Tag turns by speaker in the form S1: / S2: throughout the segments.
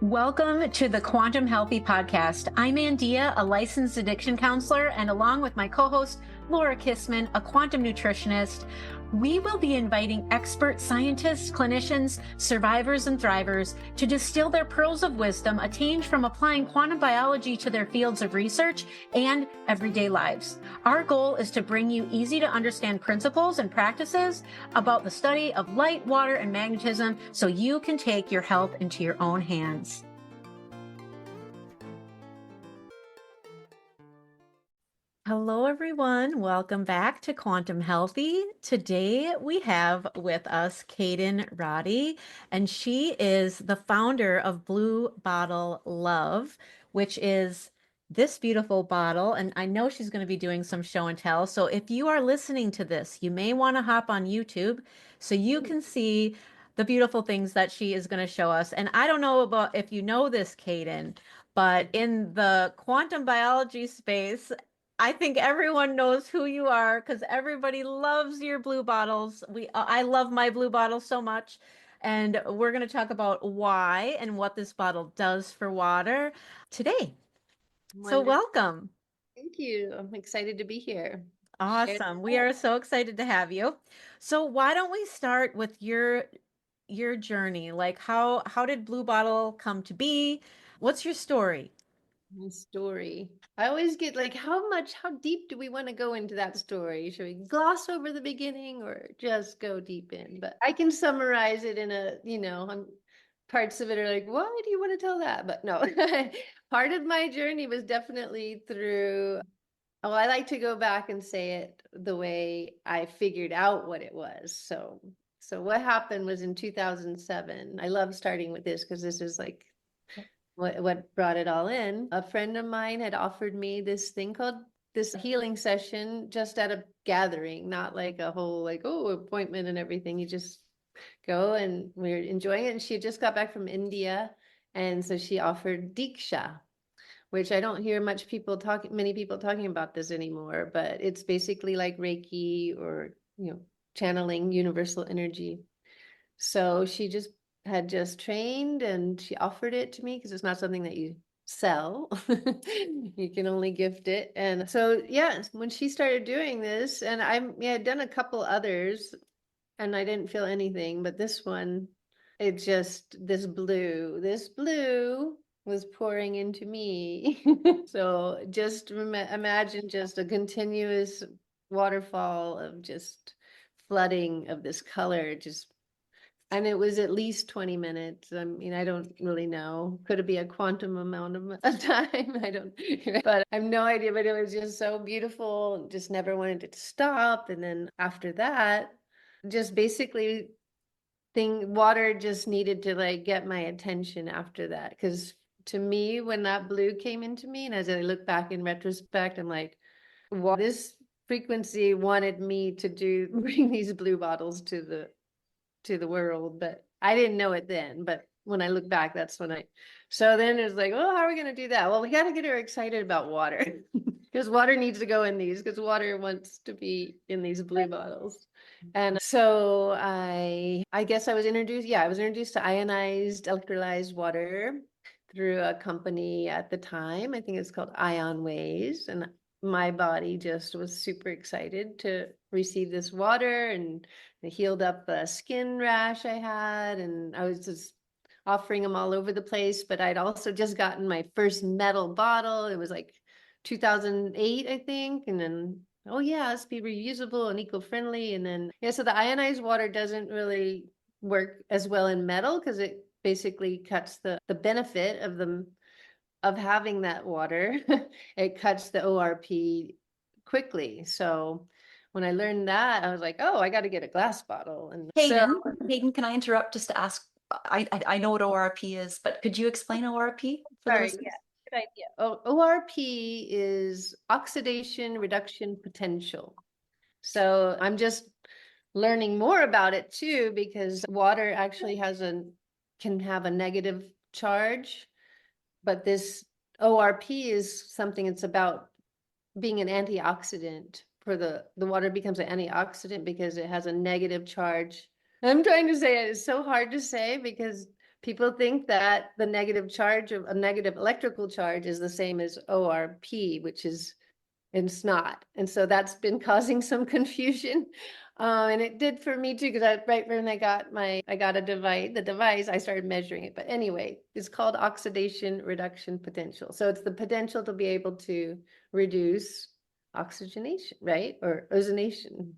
S1: Welcome to the Quantum Healthy Podcast. I'm Andeea, a licensed addiction counselor, and along with my co-host, Laura Kissmann, a quantum nutritionist, we will be inviting expert scientists, clinicians, survivors, and thrivers to distill their pearls of wisdom attained from applying quantum biology to their fields of research and everyday lives. Our goal is to bring you easy to understand principles and practices about the study of light, water, and magnetism so you can take your health into your own hands. Hello, everyone. Welcome back to Quantum Healthy. Today we have with us Kayden Radhe, and she is the founder of Blue Bottle Love, which is this beautiful bottle. And I know she's going to be doing some show and tell. So if you are listening to this, you may want to hop on YouTube so you can see the beautiful things that she is going to show us. And I don't know about if you know this, Kayden, but in the quantum biology space, I think everyone knows who you are because everybody loves your blue bottles. I love my blue bottle so much. And we're going to talk about why and what this bottle does for water today.
S2: Wonderful.
S1: So welcome.
S2: Thank you. I'm excited to be here.
S1: Awesome. We are so excited to have you. So why don't we start with your journey? Like how did Blue Bottle come to be? What's your story?
S2: My story. I always get like, how deep do we want to go into that story? Should we gloss over the beginning or just go deep in? But I can summarize it in parts of it are like, why do you want to tell that? But no, part of my journey was definitely through, I like to go back and say it the way I figured out what it was. So what happened was in 2007. I love starting with this because this is like what brought it all in. A friend of mine had offered me this thing called this healing session just at a gathering, not like a whole appointment and everything. You just go and we're enjoying it. And she just got back from India. And so she offered Deeksha, which I don't hear many people talking about this anymore, but it's basically like Reiki or, channeling universal energy. So she had just trained and she offered it to me because it's not something that you sell. You can only gift it. And so, when she started doing this, and I had done a couple others and I didn't feel anything, but this one, this blue was pouring into me. So just imagine just a continuous waterfall of just flooding of this color, and it was at least 20 minutes. I mean, I don't really know. Could it be a quantum amount of time? I don't, but I have no idea. But it was just so beautiful. Just never wanted it to stop. And then after that, just basically water just needed to get my attention after that. Because to me, when that blue came into me, and as I look back in retrospect, I'm like, well, this frequency wanted me to bring these blue bottles to the world, but I didn't know it then. But when I look back, that's when so then it was like, oh, how are we going to do that? Well, we got to get her excited about water because water needs to go in these because water wants to be in these blue bottles. And so I guess I was introduced to ionized electrolyzed water through a company at the time. I think it's called Ion Ways. And my body just was super excited to receive this water, and it healed up a skin rash I had. And I was just offering them all over the place. But I'd also just gotten my first metal bottle. It was like 2008, I think. And then, oh yeah, let's be reusable and eco-friendly. And then, so the ionized water doesn't really work as well in metal because it basically cuts the benefit of having that water. It cuts the ORP quickly. So when I learned that, I was like, oh, I got to get a glass bottle. And
S3: Kayden, can I interrupt just to ask? I know what ORP is, but could you explain ORP for the listeners?
S2: Yeah, good idea. ORP is oxidation reduction potential. So I'm just learning more about it too, because water actually can have a negative charge. But this ORP is something it's about being an antioxidant for the water becomes an antioxidant because it has a negative charge. I'm trying to say it's so hard to say because people think that the negative charge of a negative electrical charge is the same as ORP, which is, it's not. And so that's been causing some confusion. And it did for me too, because right when I got a device, I started measuring it. But anyway, it's called oxidation reduction potential. So it's the potential to be able to reduce oxygenation, right? Or ozonation.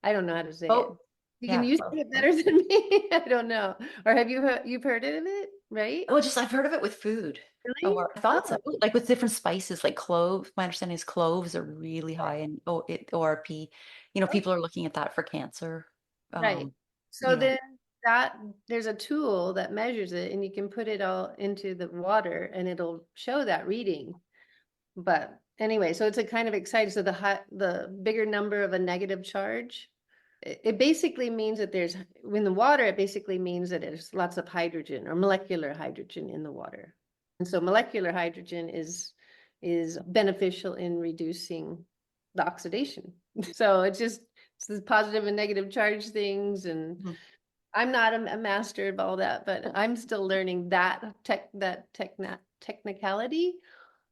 S2: I don't know how to say it.
S3: Oh,
S2: You
S3: yeah.
S2: can use it better than me. I don't know. Or you've heard of it, right?
S3: Well, just I've heard of it with food.
S2: Really?
S3: Or I thought so.
S2: Oh,
S3: Like with different spices, like cloves. My understanding is cloves are really high in ORP. People are looking at that for cancer.
S2: right.
S3: Um,
S2: So
S3: you know.
S2: then there's a tool that measures it, and you can put it all into the water and it'll show that reading. But anyway, so it's a kind of exciting. So the bigger number of a negative charge, it basically means that in the water, it basically means that there's lots of hydrogen or molecular hydrogen in the water. And so molecular hydrogen is beneficial in reducing the oxidation. So it's the positive and negative charge things. And
S3: Mhm.
S2: I'm not a master of all that, but I'm still learning that technicality.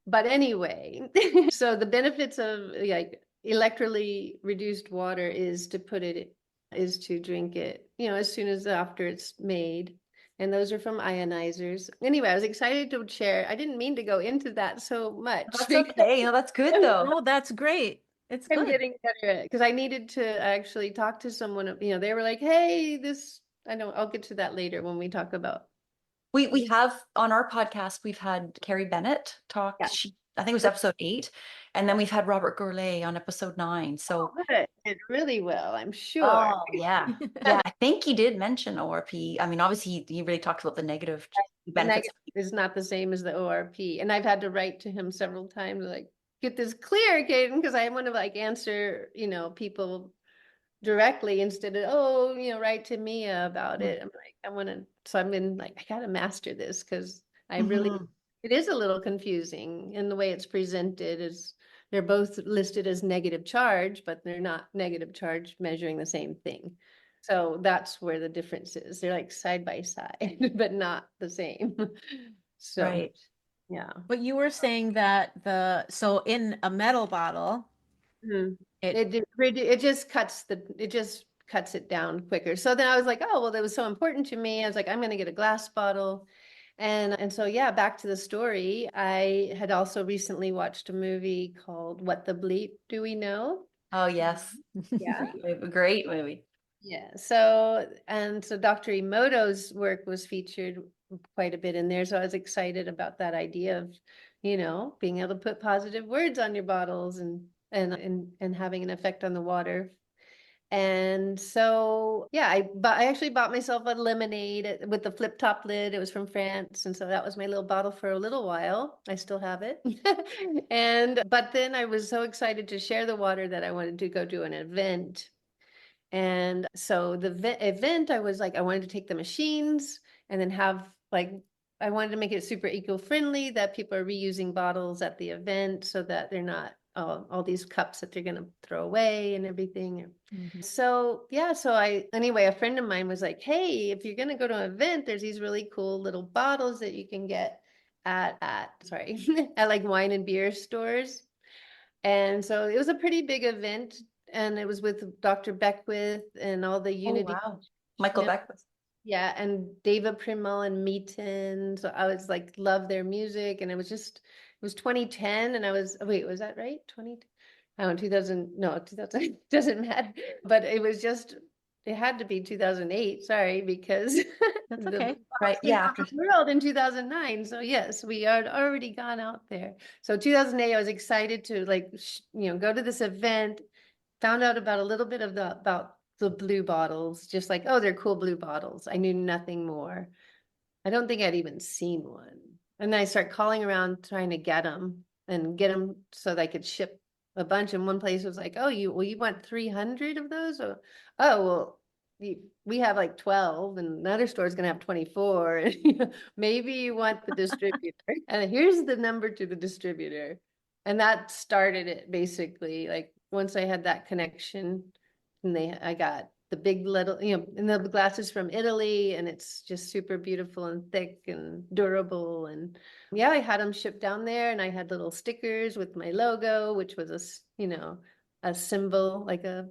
S2: But anyway, so the benefits of like electrically reduced water is to drink it, as soon as after it's made. And those are from ionizers. Anyway, I was excited to share. I didn't mean to go into that so much
S3: That's
S2: because
S3: okay. That's good though.
S1: Oh, that's great. It's
S2: I'm
S1: good.
S2: getting better at it because I needed to actually talk to someone. They were like, "Hey, I know I'll get to that later when we talk about."
S3: We have on our podcast, we've had Carrie Bennett talk.
S2: Yeah.
S3: I think it was episode 8, and then we've had Robert Gourlay on episode 9. So,
S2: Good. Did really well, I'm sure.
S3: oh yeah, yeah. I think he did mention ORP. I mean, obviously, he really talks about the negative
S2: The
S3: benefits.
S2: negative is not the same as the ORP. And I've had to write to him several times, like, get this clear, Kayden, because I want to like answer, people directly instead of, write to Mia about it. I'm like, so I've been like, I gotta master this because
S3: Mhm.
S2: it is a little confusing in the way it's presented is they're both listed as negative charge, but they're not negative charge measuring the same thing. So that's where the difference is. They're like side by side, but not the same. So,
S3: Right.
S2: yeah.
S1: But you were saying that so in a metal bottle,
S2: Mhm.
S1: it,
S2: It just cuts it down quicker. So then I was like, oh, well, that was so important to me. I was like, I'm going to get a glass bottle. And so, yeah, back to the story. I had also recently watched a movie called What the Bleep Do We Know?
S3: Oh yes,
S2: Yeah.
S3: great movie.
S2: Yeah. So Dr. Emoto's work was featured quite a bit in there. So I was excited about that idea of, being able to put positive words on your bottles and having an effect on the water. And so, yeah, I actually bought myself a lemonade with the flip top lid. It was from France. And so that was my little bottle for a little while. I still have it. But then I was so excited to share the water that I wanted to go to an event. And so the event, I was like, I wanted to take the machines and then I wanted to make it super eco-friendly that people are reusing bottles at the event so that they're not all these cups that they're going to throw away and everything.
S1: Mhm.
S2: So, yeah, anyway, a friend of mine was like, hey, if you're going to go to an event, there's these really cool little bottles that you can get sorry, at like wine and beer stores. And so it was a pretty big event, and it was with Dr. Beckwith and all the
S3: Oh
S2: Unity.
S3: wow, Michael Beck was.
S2: Yeah, and David Primal and Meaton. So I was like, love their music. And it was 2010. And wait, was that right? 20, I don't know, 2000, no, 2000, doesn't matter. But it had to be 2008, sorry, because
S1: That's
S2: the
S1: okay.
S3: Right.
S2: went
S3: Yeah.
S2: around the world in 2009. So yes, we had already gone out there. So 2008, I was excited to go to this event, found out about a little bit about the blue bottles, just like, oh, they're cool blue bottles. I knew nothing more. I don't think I'd even seen one. And then I start calling around trying to get them so that I could ship a bunch. And one place was like, oh, you want 300 of those? Or, oh, well, we have like 12 and another store is going to have 24. Maybe you want the distributor. And here's the number to the distributor. And that started it basically. Like once I had that connection, and I got the big little, and the glass is from Italy, and it's just super beautiful and thick and durable. And yeah, I had them shipped down there, and I had little stickers with my logo, which was a symbol, like a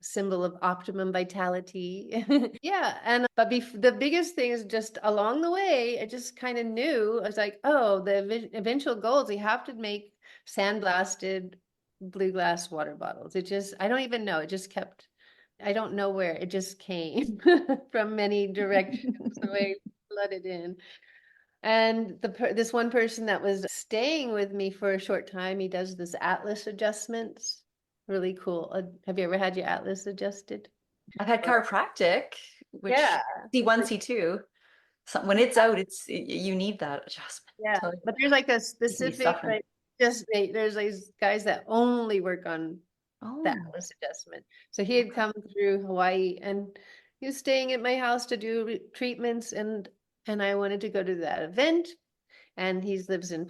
S2: symbol of optimum vitality. Yeah. And but the biggest thing is just along the way, I just kind of knew, I was like, oh, the eventual goals, we have to make sandblasted blue glass water bottles. I don't even know. It just kept, I don't know where it just came from many directions, the way it flooded in. And this one person that was staying with me for a short time, he does this atlas adjustments. Really cool. Have you ever had your atlas adjusted?
S3: I've had chiropractic, which
S2: Yeah.
S3: C1, C2. So when it's out, you need that adjustment.
S2: Yeah.
S3: Tell you.
S2: But there's like a
S3: You can be
S2: specific,
S3: suffering.
S2: there's these guys that only work on that
S3: Oh,
S2: atlas adjustment. So he had come through Hawaii, and he was staying at my house to do treatments, and I wanted to go to that event. And he lives in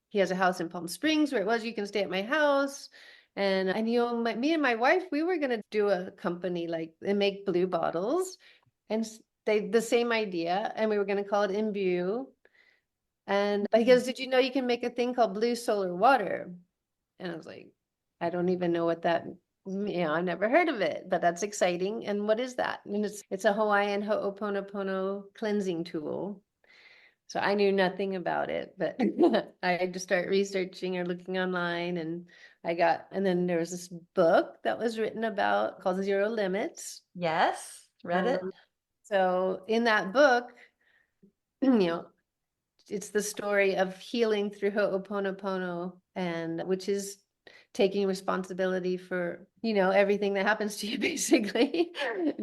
S2: he has a house in Palm Springs where it was, you can stay at my house. And me and my wife, we were going to do a company like they make blue bottles, and the same idea, and we were going to call it Imbue. And because did you know you can make a thing called blue solar water? And I was like, I don't even know what that, I've never heard of it, but that's exciting. And what is that? And it's a Hawaiian Ho'oponopono cleansing tool. So I knew nothing about it, but I had to start researching or looking online, and and then there was this book that was written about called Zero Limits.
S3: yes, read it.
S2: So in that book, you know, it's the story of healing through Ho'oponopono, and which is taking responsibility for, everything that happens to you, basically,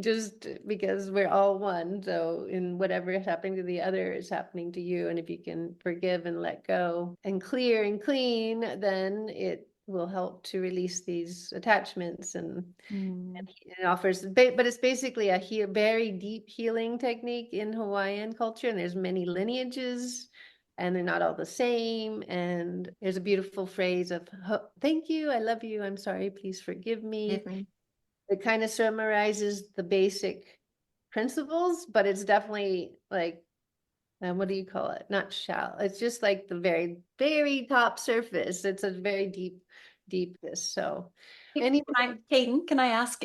S2: just because we're all one. So in whatever is happening to the other is happening to you. And if you can forgive and let go and clear and clean, then it will help to release these attachments. And it offers, but it's basically a very deep healing technique in Hawaiian culture. And there's many lineages, and they're not all the same. And there's a beautiful phrase of thank you, I love you, I'm sorry, please forgive me. It kind of summarizes the basic principles, but it's definitely like, what do you call it? Not shallow. It's just like the very, very top surface. It's a very deep this. So anyway,
S3: Kayden, can I ask?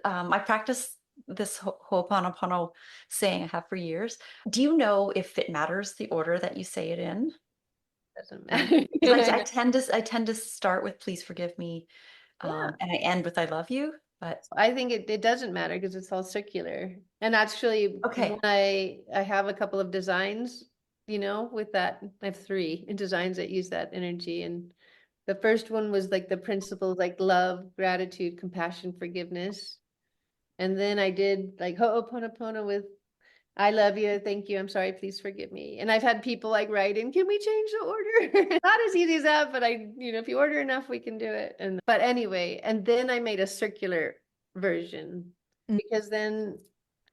S3: I practice this Ho'oponopono saying I have for years. Do you know if it matters the order that you say it in?
S2: doesn't matter.
S3: 'Cause I tend to start with "Please forgive me,"
S2: Yeah.
S3: and I end with "I love you." But
S2: I think it doesn't matter because it's all circular. And actually,
S3: okay,
S2: I have a couple of designs, with that. I have 3 designs that use that energy. And the first one was like the principles like love, gratitude, compassion, forgiveness. And then I did like Ho'oponopono with I love you, thank you, I'm sorry, please forgive me. And I've had people like write in, can we change the order? Not as easy as that, but if you order enough, we can do it. But anyway, and then I made a circular version because then,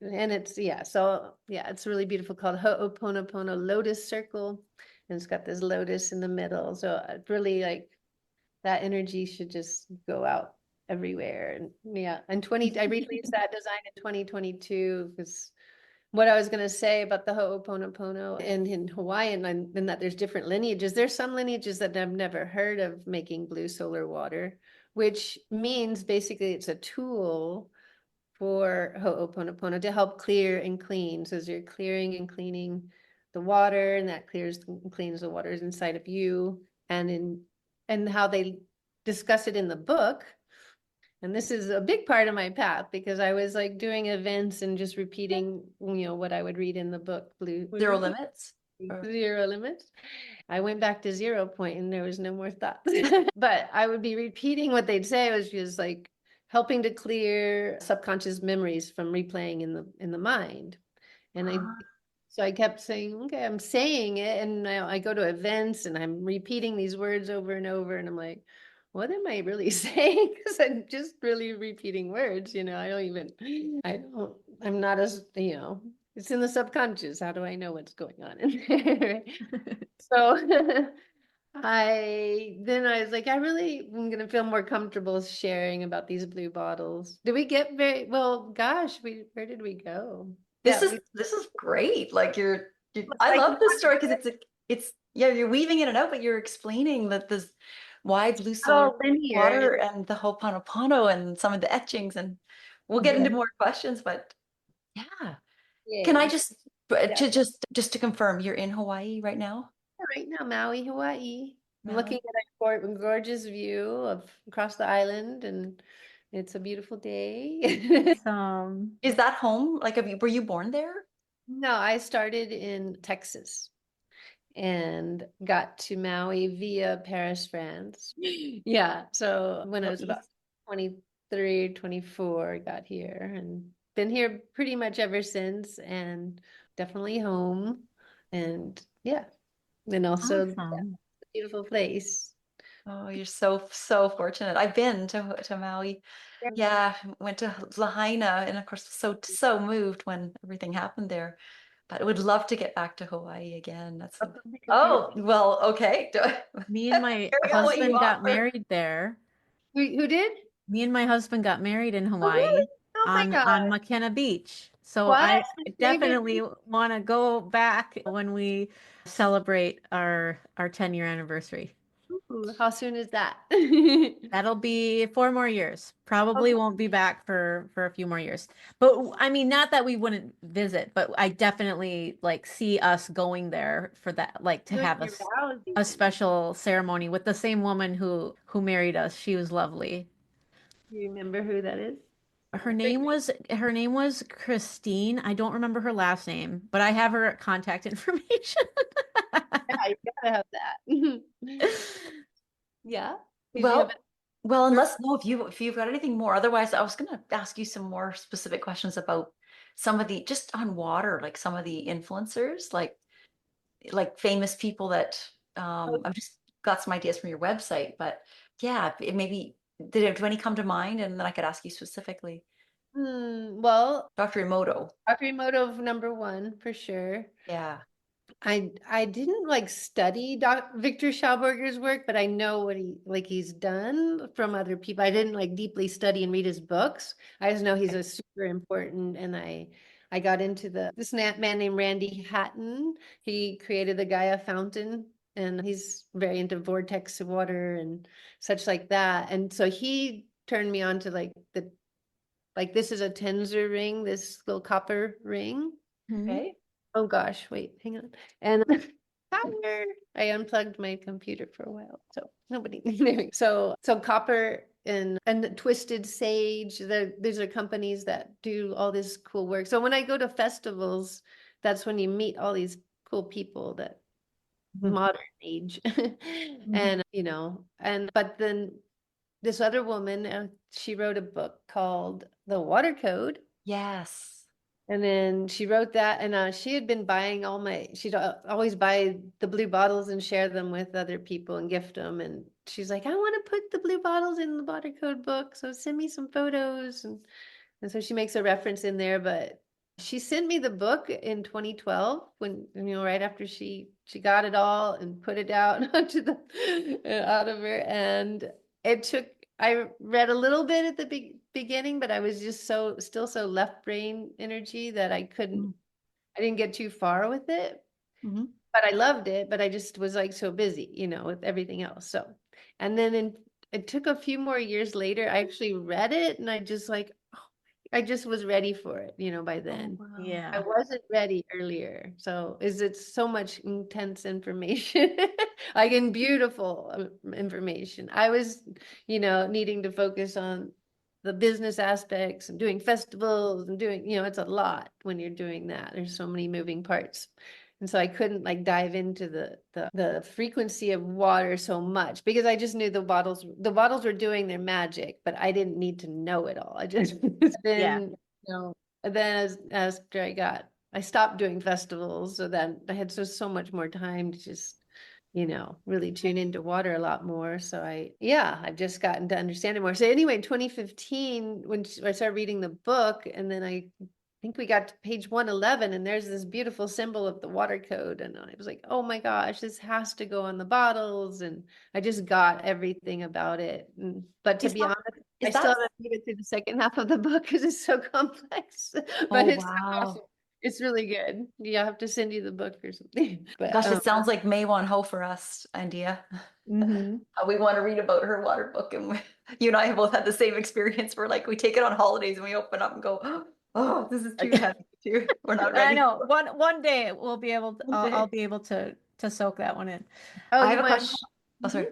S2: and it's, it's really beautiful, called Ho'oponopono Lotus Circle. And it's got this lotus in the middle. So it's really like that energy should just go out everywhere. And I released that design in 2022 because what I was going to say about the Ho'oponopono and in Hawaiian, and that there's different lineages. There's some lineages that I've never heard of making blue solar water, which means basically it's a tool for Ho'oponopono to help clear and clean. So as you're clearing and cleaning the water, and that clears and cleans the waters inside of you, and how they discuss it in the book. And this is a big part of my path because I was like doing events and just repeating, what I would read in the book,
S3: Zero Limits.
S2: Zero Limits. I went back to 0 point and there was no more thoughts. But I would be repeating what they'd say, was just like helping to clear subconscious memories from replaying in the mind. And so I kept saying, okay, I'm saying it. And I go to events and I'm repeating these words over and over. And I'm like, what am I really saying? Because I'm just really repeating words. I'm not as, it's in the subconscious. How do I know what's going on in there? So Then I was like, I really am gonna feel more comfortable sharing about these blue bottles. Did we get very well? Gosh, where did we go?
S3: This
S2: Yeah,
S3: is
S2: we
S3: this is great. Like I
S2: like
S3: love this story because it's yeah, you're weaving in and out, but you're explaining that this why blue solar
S2: all linear.
S3: water and the Ho'oponopono and some of the etchings, and we'll get
S2: Yeah.
S3: into more questions, but yeah. Can I
S2: Yay.
S3: just
S2: Yeah.
S3: to confirm, you're in Hawaii right now?
S2: Right now, Maui, Hawaii. I'm looking
S3: Maui.
S2: at a gorgeous view of across the island, and it's a beautiful day.
S1: Awesome.
S3: Is that home? Like, were you born there?
S2: No, I started in Texas and got to Maui via Paris, France. Yeah, so when I
S3: So
S2: was about
S3: east.
S2: 23, 24, I got here and been here pretty much ever since, and definitely home. And yeah, and also yeah,
S1: Awesome.
S2: beautiful place.
S3: Oh, you're so fortunate. I've been to Maui. Yeah, went to Lahaina, and of course, so moved when everything happened there. But I would love to get back to Hawaii again. That's
S2: Computer.
S3: oh well, okay.
S1: Me and my
S3: Carry on what you
S1: husband got
S3: offer.
S1: married there.
S2: Who did?
S1: Me and my husband got married in
S2: Oh, really?
S1: Hawaii
S2: Oh my
S1: on
S2: God.
S1: McKenna Beach. So
S2: What?
S1: I
S2: My favorite.
S1: definitely want to go back when we celebrate our 10-year anniversary.
S2: Ooh, how soon is that?
S1: That'll be 4 more years. Probably
S2: Okay.
S1: won't be back for a few more years. But I mean, not that we wouldn't visit, but I definitely like see us going there for that, like to
S2: Doing
S1: have
S2: your
S1: a
S2: vows.
S1: special ceremony with the same woman who married us. She was lovely.
S2: Do you remember who that is?
S1: Her name was Christine. I don't remember her last name, but I have her contact information.
S2: Yeah, you gotta have that. Yeah. Did you have
S3: Well, well,
S2: it?
S3: unless no, if you've got anything more. Otherwise, I was gonna ask you some more specific questions about some of the just on water, like some of the influencers, like famous people that I've just got some ideas from your website, but yeah, it maybe do any come to mind, and then I could ask you specifically.
S2: Well,
S3: Dr. Emoto.
S2: Akimoto number one for sure.
S3: Yeah.
S2: I didn't like study Victor Schauberger's work, but I know what he's done from other people. I didn't like deeply study and read his books. I just know he's a super important, and I got into this man named Randy Hatton. He created the Gaia Fountain, and he's very into vortex water and such like that. And so he turned me on to this is a tensor ring, this little copper ring.
S1: Mhm.
S3: Okay.
S2: Oh gosh, wait, hang on. And power. I unplugged my computer for a while, so nobody. So copper and the twisted sage. These are companies that do all this cool work. So when I go to festivals, that's when you meet all these cool people that
S3: Mhm.
S2: modern age,
S1: Mhm.
S2: and but then this other woman, she wrote a book called The Water Code.
S3: Yes.
S2: And then she wrote that, and she had been buying she'd always buy the blue bottles and share them with other people and gift them. And she's like, I want to put the blue bottles in the water code book. So send me some photos. And so she makes a reference in there, but she sent me the book in 2012 when, right after she got it all and put it out onto out of her. And I read a little bit at the beginning, but I was just still so left brain energy that I didn't get too far with it,
S3: Mm-hmm.
S2: but I loved it, but I just was like so busy, with everything else. So, and then it took a few more years later, I actually read it and I just was ready for it, by
S3: Oh
S2: then.
S3: wow.
S2: I
S1: Yeah.
S2: wasn't ready earlier. So is it so much intense information, like in beautiful information. I was, needing to focus on the business aspects and doing festivals and doing, it's a lot when you're doing that. There's so many moving parts. And so I couldn't like dive into the frequency of water so much because I just knew the bottles were doing their magic, but I didn't need to know it all. I just
S1: Yeah.
S2: then, as after I stopped doing festivals, so then I had so much more time to just, really tune into water a lot more. So I've just gotten to understand it more. So anyway, in 2015, when I started reading the book, and then I think we got to page 111 and there's this beautiful symbol of the water code. And I was like, oh my gosh, this has to go on the bottles. And I just got everything about it. But to
S3: Is
S2: be
S3: that,
S2: honest, I
S3: is
S2: still
S3: that,
S2: haven't made it through the second half of the book because it's so complex.
S3: oh,
S2: But it's so
S3: wow.
S2: awesome. It's really good. Yeah, I have to send you the book or something. But
S3: Gosh, it sounds like May Wan Ho for us, Andeea.
S2: mhm.
S3: We want to read about her water book, and you and I have both had the same experience. We're like, we take it on holidays and we open up and go, oh, this is too heavy. Too. We're not
S1: I
S3: ready.
S1: know. One day we'll be able to, I'll
S3: Okay.
S1: be able to soak that one in.
S2: Oh,
S3: I
S2: you
S3: have a
S2: might.
S3: question. Oh, sorry.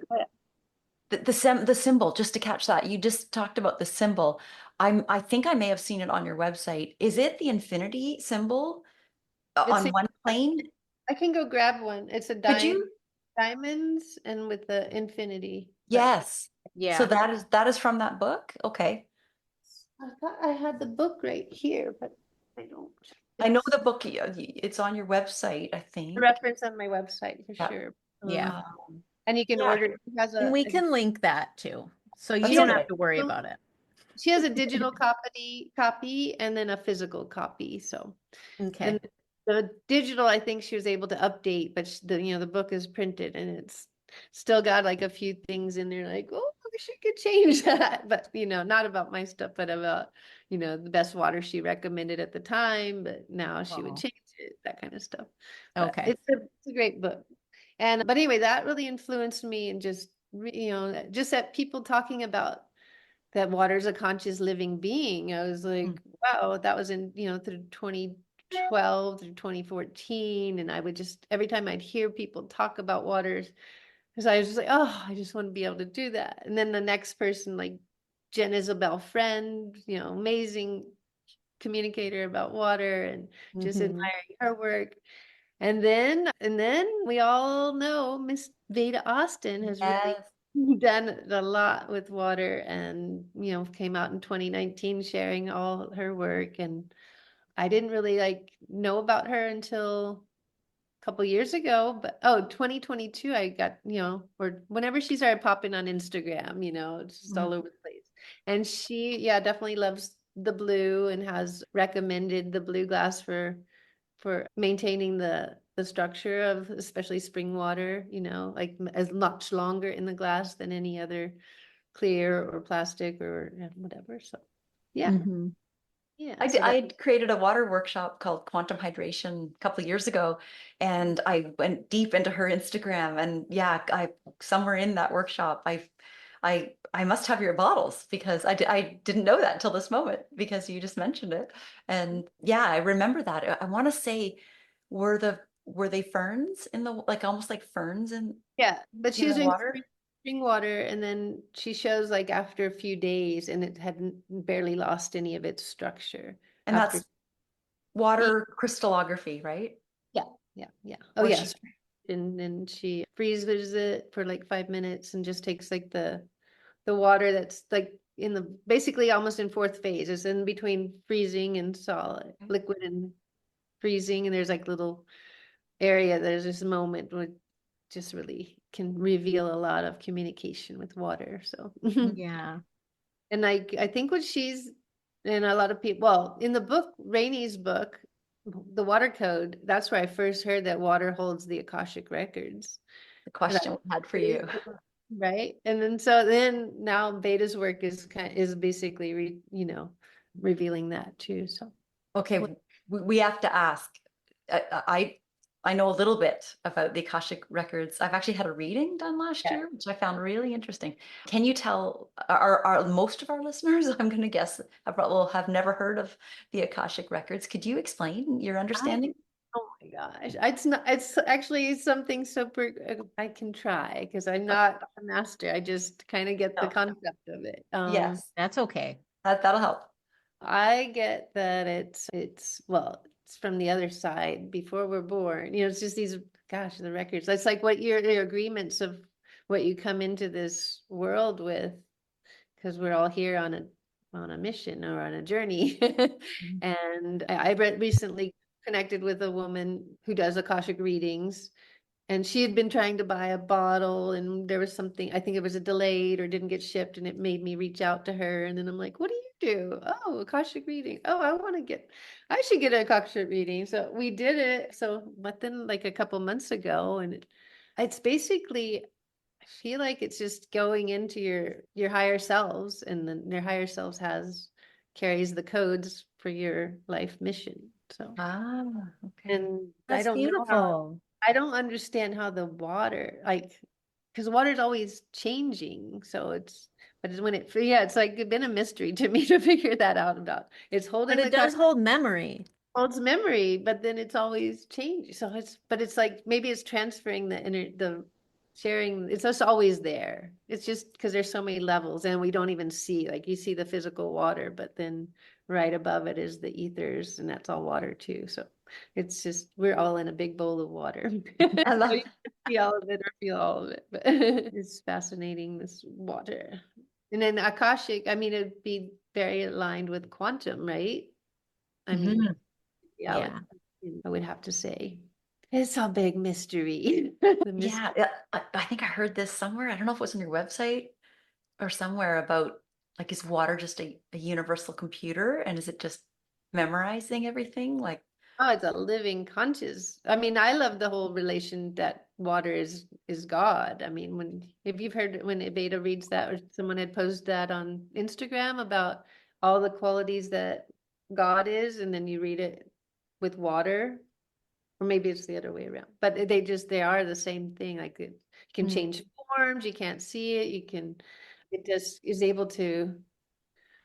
S2: Mhm.
S3: The symbol, just to catch that, you just talked about the symbol. I think I may have seen it on your website. Is it the infinity symbol
S2: It's
S3: on
S2: a,
S3: one plane?
S2: I can go grab one. It's a
S3: Could you?
S2: diamonds and with the infinity. But
S3: Yes. So
S1: Yeah.
S3: that is from that book? Okay.
S2: I thought I had the book right here, but I don't.
S3: I know
S2: It's
S3: the book, it's on your website, I
S2: a
S3: think.
S2: reference on my website for
S3: Yeah.
S2: sure.
S1: Yeah.
S2: And you can
S3: Yeah.
S2: order it. It has
S1: And we can link that too. So you
S3: That's
S2: she
S1: don't
S2: has
S1: have
S3: okay.
S1: to worry about it.
S2: she has a digital copy and then a physical copy. So and
S1: Okay.
S2: the digital, I think she was able to update, but the book is printed and it's still got like a few things in there like, oh, she could change that. But not about my stuff, but about, the best water she recommended at the time, but now she would
S1: Oh,
S2: change it, that kind of stuff. But
S1: okay.
S2: it's a great book. But anyway, that really influenced me and just, just that people talking about that water is a conscious living being. I was like,
S3: Mm.
S2: wow, that was in, through 2012 through 2014. And I would just, every time I'd hear people talk about waters, because I was just like, oh, I just want to be able to do that. And then the next person, like Jen Isabel Friend, amazing communicator about water and just
S1: Hmm.
S2: admiring her work. And then we all know Miss Veda Austin has really
S3: Yes.
S2: done a lot with water and, came out in 2019 sharing all her work. And I didn't really like know about her until a couple years ago, but 2022, I got, or whenever she started popping on Instagram, it's just
S3: Mhm.
S2: all over the place. And she, yeah, definitely loves the blue and has recommended the blue glass for maintaining the structure of especially spring water, like as much longer in the glass than any other clear or plastic or whatever. So yeah,
S1: Hmm.
S2: yeah. So that
S3: I created a water workshop called Quantum Hydration a couple of years ago, and I went deep into her Instagram. And yeah, I somewhere in that workshop, I must have your bottles because I didn't know that until this moment because you just mentioned it. And yeah, I remember that. I want to say, were they ferns in the like almost like ferns
S2: yeah, but she
S3: in
S2: was
S3: the
S2: doing
S3: water?
S2: spring water, and then she shows like after a few days, and it hadn't barely lost any of its structure
S3: And
S2: after.
S3: that's water crystallography, right?
S2: Yeah, yeah, yeah. Oh
S3: Where she
S2: yes. And then she freezes it for like 5 minutes and just takes like the water that's like in the basically almost in fourth phase. It's in between freezing and solid, liquid and freezing, and there's like little area. There's this moment where just really can reveal a lot of communication with water. So
S1: Yeah.
S2: and I think what she's and a lot of people, well, in the book, Rainey's book, the water code, that's where I first heard that water holds the Akashic records.
S3: the
S2: And
S3: question we had for you.
S2: right. And then now Beta's work is basically revealing that too. So
S3: Okay, we have to ask. I, I I know a little bit about the Akashic records. I've actually had a reading done last
S2: yeah.
S3: year, which I found really interesting. Can you tell are most of our listeners, I'm going to guess, have never heard of the Akashic records? Could you explain your
S2: I
S3: understanding?
S2: Oh my gosh. It's actually something super I can try because I'm
S3: Okay.
S2: not a master. I just kind of get the
S3: No.
S2: concept of it.
S3: Yes,
S1: That's okay.
S3: that'll help.
S2: I get that well, it's from the other side before we're born. It's just these, gosh, the records. That's like what your agreements of what you come into this world with, because we're all here on a mission or on a journey.
S3: Mhm.
S2: And I read recently connected with a woman who does Akashic readings, and she had been trying to buy a bottle, and there was something, I think it was a delayed or didn't get shipped, and it made me reach out to her. And then I'm like, what are you to. Oh, Akashic reading. Oh, I should get a Akashic reading. So we did it. So, but then like a couple months ago, and it's basically, I feel like it's just going into your higher selves, and then your higher selves carries the codes for your life mission. So,
S3: Ah, okay.
S2: and
S1: That's beautiful.
S2: I don't understand how the water, like, because water is always changing. So but it's when yeah, it's like been a mystery to me to figure that out about. It's
S1: But
S2: holding
S1: it
S2: the
S1: does hold memory.
S2: holds memory, but then it's always changing. So but it's like maybe it's transferring the sharing. It's just always there. It's just because there's so many levels and we don't even see, like you see the physical water, but then right above it is the ethers, and that's all water too. So it's just, we're all in a big bowl of water.
S3: I
S2: So
S3: love
S2: you can see all of it or feel all of it, but it's fascinating, this water. And then Akashic, I mean, it'd be very aligned with quantum, right? I mean,
S3: Mhm.
S2: reality,
S1: Yeah.
S2: I would have to say. It's a big mystery. The mystery.
S3: Yeah, I think I heard this somewhere. I don't know if it was on your website or somewhere about like, is water just a universal computer and is it just memorizing everything? Like,
S2: Oh, it's a living conscious. I mean, I love the whole relation that water is God. I mean, if you've heard when Beta reads that, or someone had posted that on Instagram about all the qualities that God is, and then you read it with water, or maybe it's the other way around. But they are the same thing. Like it can
S1: Mm.
S2: change forms, you can't see it, it just is able to.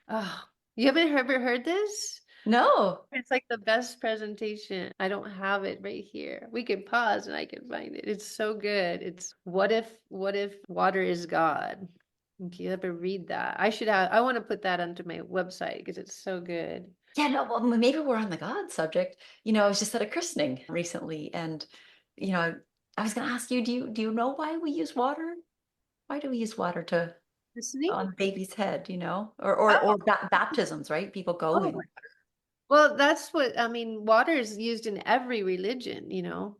S2: Oh, you haven't ever heard this?
S3: no.
S2: It's like the best presentation. I don't have it right here. We could pause and I can find it. It's so good. It's what if water is God? If you ever read that, I want to put that onto my website because it's so good.
S3: Yeah, no, well, maybe we're on the God subject. I was just at a christening recently, and you know, I was going to ask you, do you know why we use water? Why do we use water to
S2: Listening?
S3: on the baby's head, or baptisms, right? People go
S2: Oh,
S3: in.
S2: well, that's what I mean. Water is used in every religion,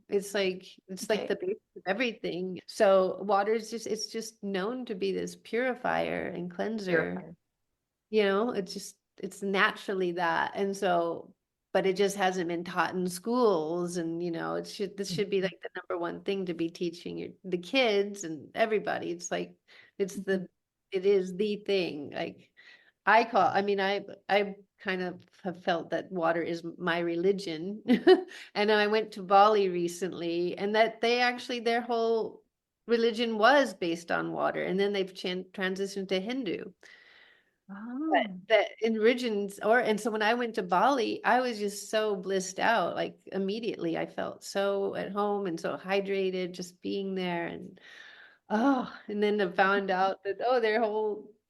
S2: it's like
S3: Okay,
S2: the base of everything. So water is it's just known to be this purifier and cleanser.
S3: purifier.
S2: It's naturally that. And so, but it just hasn't been taught in schools, and this should be
S3: Mhm,
S2: like the number one thing to be teaching the kids and everybody. It's like it's
S3: mhm.
S2: it is the thing. Like I mean, I kind of have felt that water is my religion. And I went to Bali recently, and that their whole religion was based on water, and then they've transitioned to Hindu. But
S3: Oh,
S2: that in regions, and so when I went to Bali, I was just so blissed out. Like immediately I felt so at home and so hydrated just being there. And then I found out that,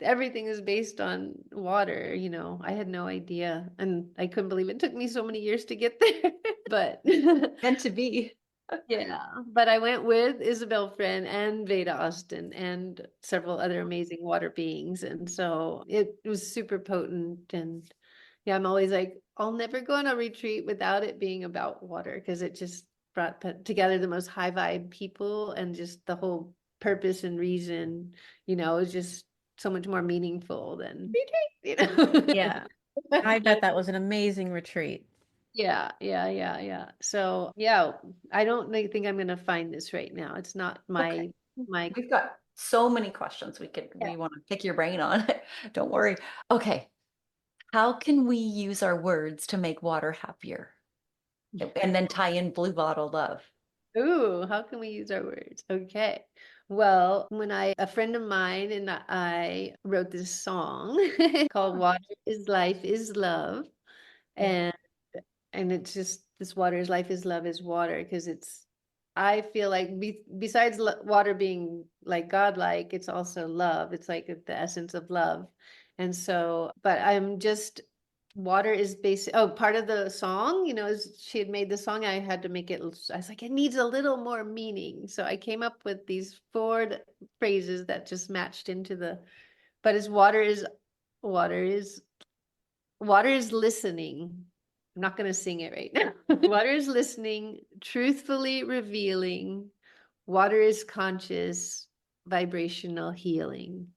S2: everything is based on water. I had no idea, and I couldn't believe it took me so many years to get there. But
S3: meant to be.
S2: yeah, but I went with Isabel Friend and Veda Austin and several other amazing water beings. And so it was super potent. And yeah, I'm always like, I'll never go on a retreat without it being about water, because it just put together the most high vibe people, and just the whole purpose and reason, is just so much more meaningful than retreat.
S1: Yeah. I bet that was an amazing retreat.
S2: Yeah, yeah, yeah, yeah. So yeah, I don't think I'm gonna find this right now. It's not
S3: Okay.
S2: my
S3: We've got so many questions
S2: yeah.
S3: we want to pick your brain on. Don't worry. Okay. How can we use our words to make water happier? And then tie in blue bottle love.
S2: Ooh, how can we use our words? Okay. Well, a friend of mine and I wrote this song called
S3: Oh,
S2: Water is Life is Love.
S3: yeah.
S2: And it's just this water is life is love is water, because I feel like besides water being like godlike, it's also love. It's like the essence of love. And so, but I'm just, water is basic. Oh, part of the song, is she had made the song. I had to make it, I was like, it needs a little more meaning. So I came up with these four phrases that just matched into but it's water is water is listening. I'm not going to sing it right now. Water is listening, truthfully revealing. Water is conscious, vibrational healing.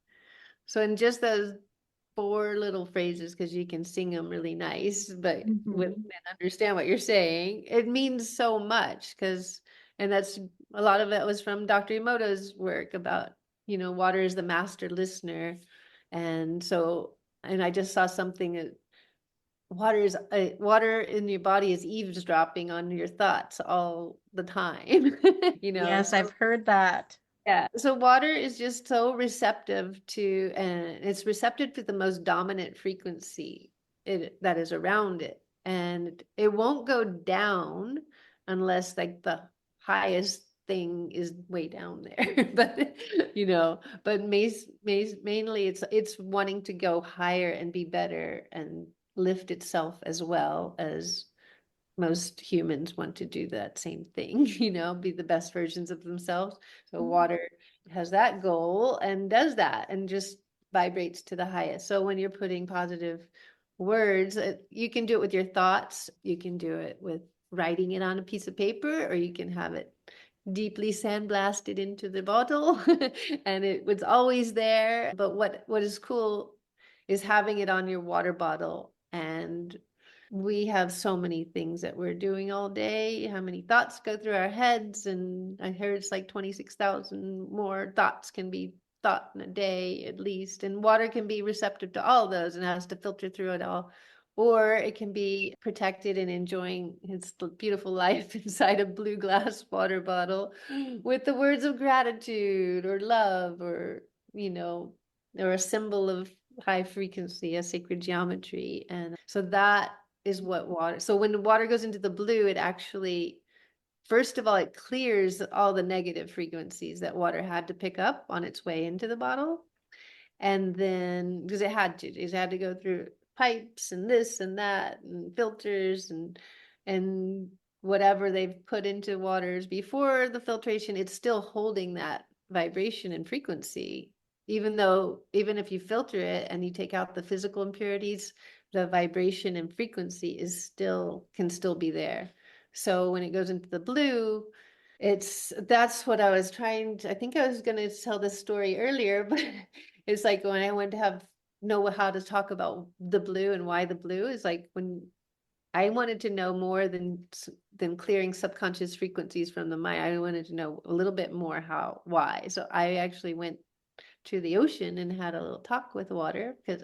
S2: So in just those 4 little phrases because you can sing them really nice, but with
S1: Mhm.
S2: and understand what you're saying. It means so much because, and that's a lot of it was from Dr. Emoto's work about, water is the master listener. And so, and I just saw something that water in your body is eavesdropping on your thoughts all the time.
S1: Yes,
S2: So
S1: I've heard that.
S2: yeah. So water is just so receptive to, and it's receptive to the most dominant frequency that is around it. And it won't go down unless like the highest thing is way down there. But mainly it's wanting to go higher and be better and lift itself as well as most humans want to do that same thing, be the best versions of themselves. So water has that goal and does that and just vibrates to the highest. So when you're putting positive words, you can do it with your thoughts. You can do it with writing it on a piece of paper, or you can have it deeply sandblasted into the bottle and it was always there. But what is cool is having it on your water bottle. And we have so many things that we're doing all day, how many thoughts go through our heads, and I heard it's like 26,000 more thoughts can be thought in a day at least, and water can be receptive to all those and has to filter through it all, or it can be protected and enjoying its beautiful life inside a blue glass water bottle with the words of gratitude or love, or or a symbol of high frequency, a sacred geometry. And so that is what water. So when the water goes into the blue, it actually, first of all, it clears all the negative frequencies that water had to pick up on its way into the bottle. And then, because it had to go through pipes and this and that and filters and whatever they've put into waters before the filtration, it's still holding that vibration and frequency. Even if you filter it and you take out the physical impurities, the vibration and frequency can still be there. So when it goes into the blue, that's what I was I think I was going to tell this story earlier, but it's like when I went to know how to talk about the blue and why the blue is like when I wanted to know more than clearing subconscious frequencies from the mind. I wanted to know a little bit more why. So I actually went to the ocean and had a little talk with water because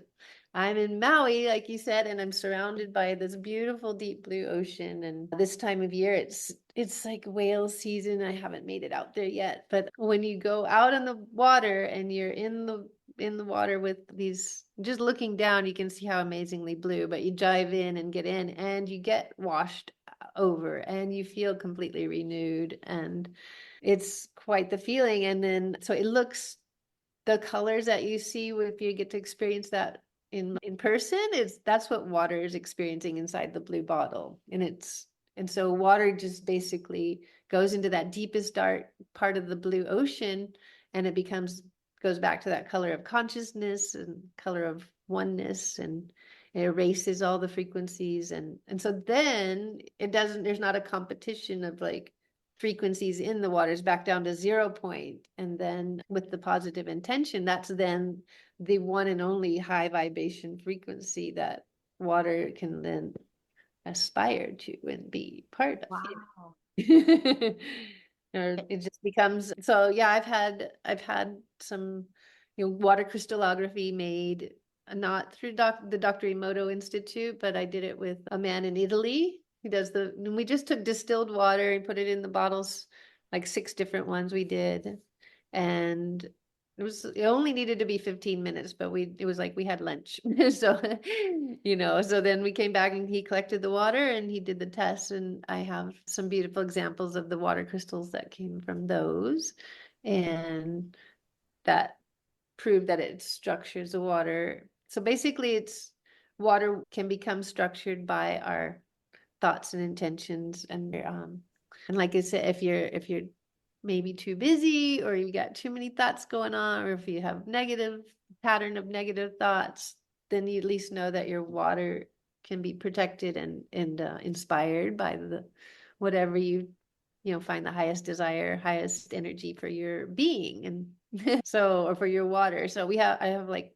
S2: I'm in Maui, like you said, and I'm surrounded by this beautiful deep blue ocean. And this time of year, it's like whale season. I haven't made it out there yet, but when you go out on the water and you're in the water with these, just looking down, you can see how amazingly blue. But you dive in and get in, and you get washed over, and you feel completely renewed, and it's quite the feeling. And then so it looks, the colors that you see if you get to experience that in person, that's what water is experiencing inside the blue bottle. And so water just basically goes into that deepest dark part of the blue ocean, and it goes back to that color of consciousness and color of oneness, and it erases all the frequencies. And so then there's not a competition of like frequencies in the waters back down to 0 point. And then with the positive intention, that's then the one and only high vibration frequency that water can then aspire to and be part of.
S3: Wow.
S2: Or it just becomes, so yeah, I've had some water crystallography made, not through the Dr. Emoto Institute, but I did it with a man in Italy. And we just took distilled water and put it in the bottles, like 6 different ones we did. And it only needed to be 15 minutes, but it was like we had lunch. So, so then we came back and he collected the water and he did the test. And I have some beautiful examples of the water crystals that came from those. And that proved that it structures the water. So basically water can become structured by our thoughts and intentions. And like I said, if you're maybe too busy, or you got too many thoughts going on, or if you have pattern of negative thoughts, then you at least know that your water can be protected and inspired by whatever you find the highest desire, highest energy for your being. And so, or for your water. So I have like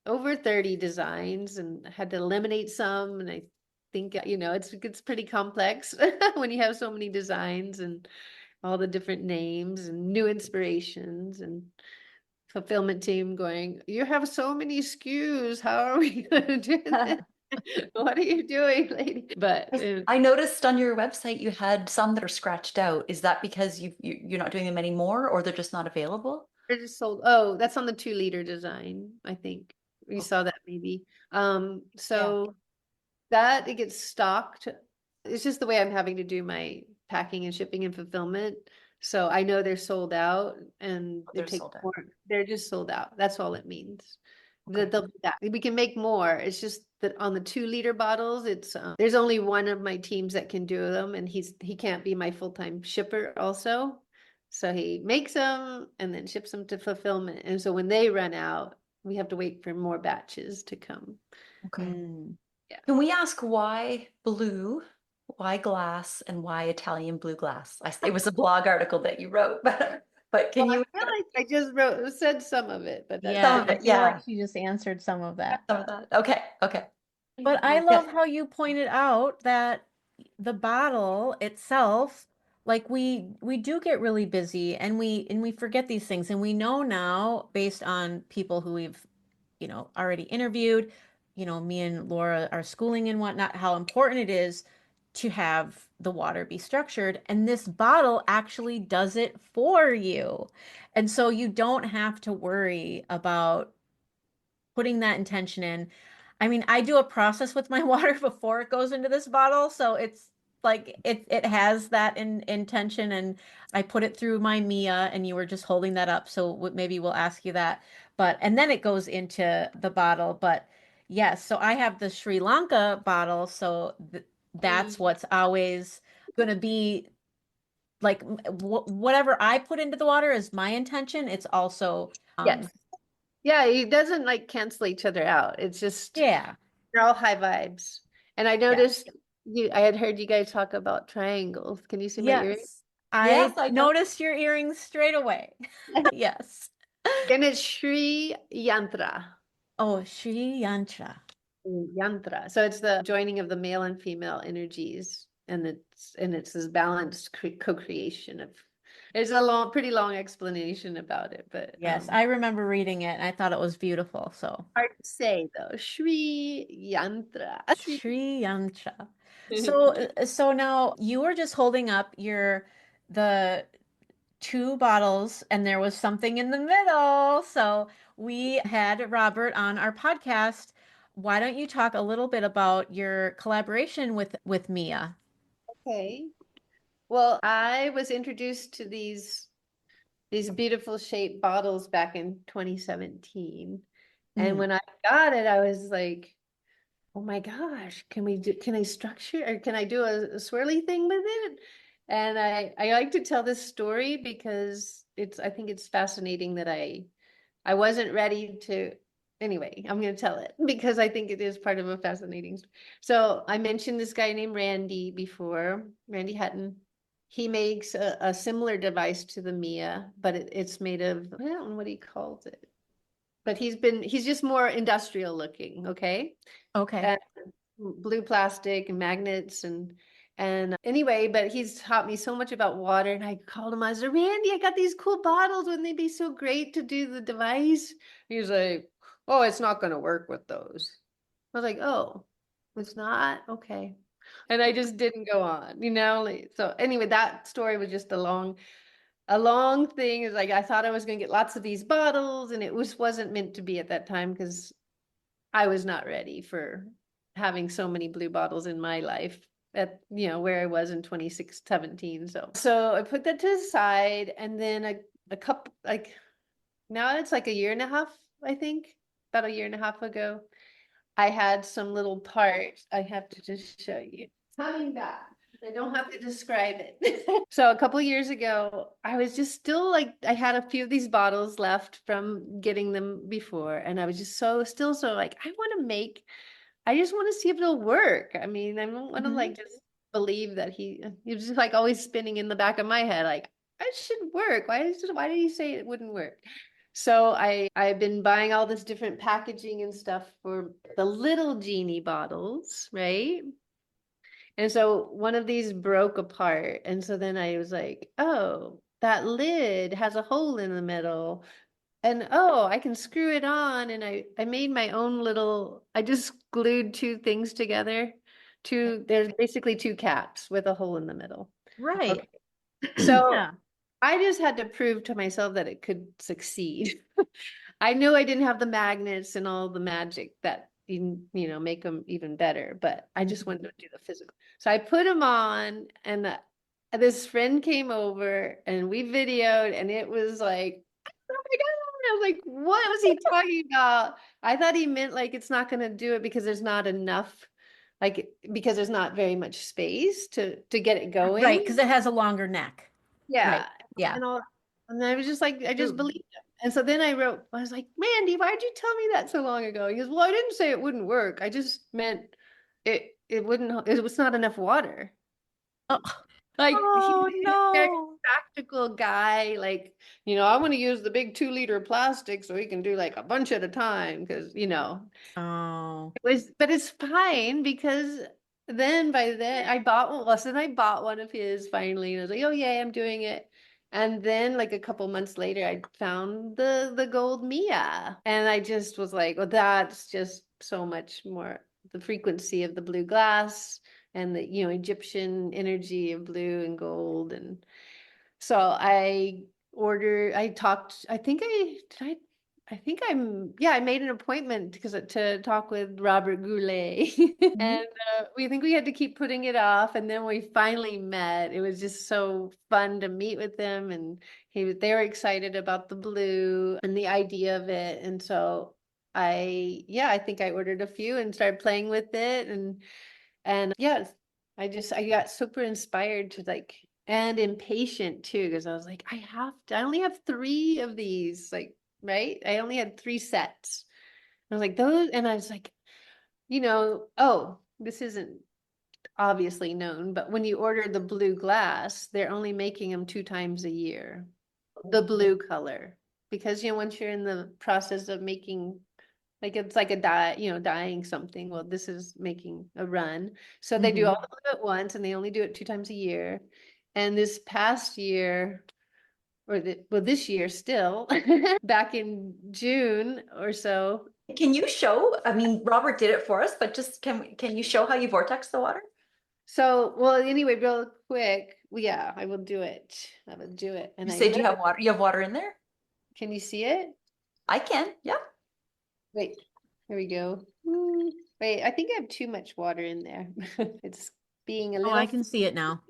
S2: over 30 designs and had to eliminate some. And I think, it's pretty complex when you have so many designs and all the different names and new inspirations, and fulfillment team going, you have so many SKUs. How are we going to do this? What are you doing, lady? But
S3: I noticed on your website you had some that are scratched out. Is that because you're not doing them anymore, or they're just not available?
S2: they're just sold. Oh, that's on the 2-liter design, I think. You
S3: Oh,
S2: saw that maybe.
S3: yeah.
S2: So that it gets stocked. It's just the way I'm having to do my packing and shipping and fulfillment. So I know they're sold out, and
S3: They're
S2: it takes
S3: sold out.
S2: more. They're just sold out. That's all it means.
S3: Okay.
S2: That they'll be back. We can make more. It's just that on the 2-liter bottles, it's there's only one of my teams that can do them, and he can't be my full-time shipper also. So he makes them and then ships them to fulfillment. And so when they run out, we have to wait for more batches to come.
S3: Okay.
S1: Mm.
S2: Yeah.
S3: Can we ask why blue, why glass, and why Italian blue glass? It was a blog article that you wrote, but can
S2: Well, I
S3: you
S2: feel like I just said some of it, but that's
S1: Yeah,
S3: some of
S1: I
S3: it?
S1: feel like
S3: Yeah,
S1: she just answered some of that.
S3: some of that. Okay, okay.
S1: But I
S3: Yeah.
S1: love how you pointed out that the bottle itself, like we do get really busy and we forget these things, and we know now based on people who we've, already interviewed, me and Laura are schooling and whatnot, how important it is to have the water be structured. And this bottle actually does it for you. And so you don't have to worry about putting that intention in. I mean, I do a process with my water before it goes into this bottle, so it's like it has that intention, and I put it through my Mia, and you were just holding that up, so maybe we'll ask you that. But and then it goes into the bottle, but yes, so I have the Sri Lanka bottle, so that's what's always going to be like whatever I put into the water is my intention. It's also
S2: yes. Yeah, it doesn't like cancel each other out. It's just
S1: yeah.
S2: they're all high vibes. And I
S1: Yeah.
S2: noticed I had heard you guys talk about triangles. Can you see my earring?
S1: Yes.
S3: Yes,
S1: I
S3: I know.
S1: noticed your earrings straight away. Yes.
S2: And it's Sri Yantra.
S1: Oh, Sri Yantra.
S2: Yantra. So it's the joining of the male and female energies, and it's this balanced co-creation of. There's a pretty long explanation about it, but
S1: Yes, I remember reading it and I thought it was beautiful. So,
S2: hard to say though. Sri Yantra. Sri.
S1: Sri Yantra. So now you were just holding up the two bottles and there was something in the middle. So we had Robert on our podcast. Why don't you talk a little bit about your collaboration with Mia?
S2: Okay. Well, I was introduced to these beautiful shaped bottles back in 2017. And
S1: Mm.
S2: when I got it, I was like, oh my gosh, can I structure or can I do a swirly thing with it? And I like to tell this story because I think it's fascinating that I wasn't ready to. Anyway, I'm going to tell it because I think it is part of a fascinating story. So I mentioned this guy named Randy before, Randy Hutton. He makes a similar device to the Mia, but it's made of, I don't know what he calls it, but he's just more industrial looking. Okay.
S1: Okay.
S2: And blue plastic and magnets and anyway, but he's taught me so much about water. And I called him, I said, Randy, I got these cool bottles. Wouldn't they be so great to do the device? He's like, oh, it's not going to work with those. I was like, oh, it's not? Okay. And I just didn't go on, so anyway, that story was just a long thing. Is like I thought I was going to get lots of these bottles, and it wasn't meant to be at that time because I was not ready for having so many blue bottles in my life at where I was in 2017. So I put that to the side, and then a couple, like, now it's like a year and a half, I think, about a year and a half ago, I had some little parts I have to just show you. Coming back. I don't have to describe it. So a couple years ago, I was just still like, I had a few of these bottles left from getting them before. And I was just still so like, I just want to see if it'll work. I mean, I don't want to like just believe that he was just like always spinning in the back of my head, like, it should work. Why did he say it wouldn't work? So I've been buying all this different packaging and stuff for the little genie bottles, right? And so one of these broke apart. And so then I was like, oh, that lid has a hole in the middle. And oh, I can screw it on. And I made my own little, I just glued two things together. There's basically two caps with a hole in the middle.
S1: Right.
S2: Okay. So
S1: Yeah.
S2: I just had to prove to myself that it could succeed. I knew I didn't have the magnets and all the magic that make them even better, but I just wanted to do the physical. So I put them on, and this friend came over, and we videoed, and it was like, oh my God. I was like, what was he talking about? I thought he meant like it's not going to do it because there's not enough, like because there's not very much space to get it
S1: Right,
S2: going.
S1: because it has a longer neck.
S2: Yeah.
S1: Right. Yeah.
S2: And all, and I was just like, I just
S1: True.
S2: believed him. And so then I was like, Mandy, why'd you tell me that so long ago? He goes, well, I didn't say it wouldn't work. I just meant it wouldn't, it was not enough water.
S1: Oh,
S2: Like he's
S1: oh
S2: a very
S1: no.
S2: practical guy. Like, I want to use the big 2 liter plastic so he can do like a bunch at a time because,
S1: Oh.
S2: but it's fine because then by then I bought one. Well, so then I bought one of his finally, and I was like, oh yeah, I'm doing it. And then like a couple months later, I found the gold Mia, and I just was like, oh, that's just so much more the frequency of the blue glass and the Egyptian energy of blue and gold. And so I talked, I think I did I think I made an appointment because to talk with Robert Goulet.
S1: Mhm.
S2: And we think we had to keep putting it off, and then we finally met. It was just so fun to meet with them, and they were excited about the blue and the idea of it. And so I think I ordered a few and started playing with it, and yeah, I got super inspired to like, and impatient too, because I was like, I only have 3 of these, like, right? I only had 3 sets. I was like, those, and I was like, oh, this isn't obviously known, but when you order the blue glass, they're only making them 2 times a year, the blue color, because once you're in the process of making, like it's like a dye, dyeing something. Well, this is making a run. So they do
S1: Mhm.
S2: all the blue at once, and they only do it 2 times a year. And this past year, this year still, back in June or so.
S3: Can you show? I mean, Robert did it for us, but just can you show how you vortex the water?
S2: So, well, anyway, real quick, well, yeah, I will do it. I will do it. And
S3: You
S2: I
S3: say, do you
S2: literally,
S3: have water? You have water in there?
S2: can you see it?
S3: I can. Yeah.
S2: Wait, here we go. Wait, I think I have too much water in there. It's being a
S1: Oh,
S2: little,
S1: I can see it now.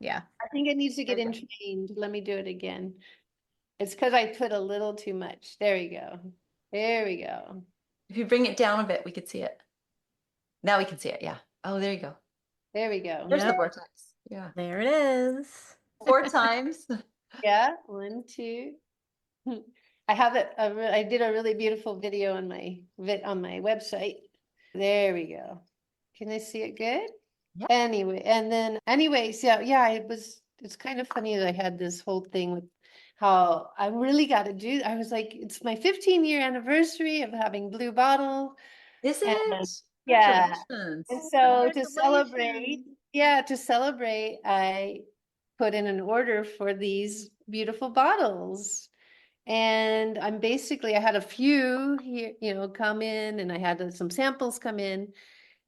S1: Yeah.
S2: I think it needs to get
S3: Okay.
S2: entrained. Let me do it again. It's because I put a little too much. There we go. There we go.
S3: If you bring it down a bit, we could see it. Now we can see it. Yeah. Oh, there you go.
S2: There we go.
S3: There's the
S1: Yep.
S3: vortex. Yeah.
S1: There it is.
S3: 4 times.
S2: Yeah, 1, 2. I have it. I did a really beautiful video on my website. There we go. Can I see it good?
S3: Yep.
S2: Anyway, and then anyways, yeah, it's kind of funny that I had this whole thing with how I really got to do. I was like, it's my 15-year anniversary of having Blue Bottle.
S3: Is
S2: And
S3: it?
S2: yeah.
S3: Congratulations.
S2: And so
S1: Congratulations.
S2: to celebrate, I put in an order for these beautiful bottles. And I had a few here, come in, and I had some samples come in.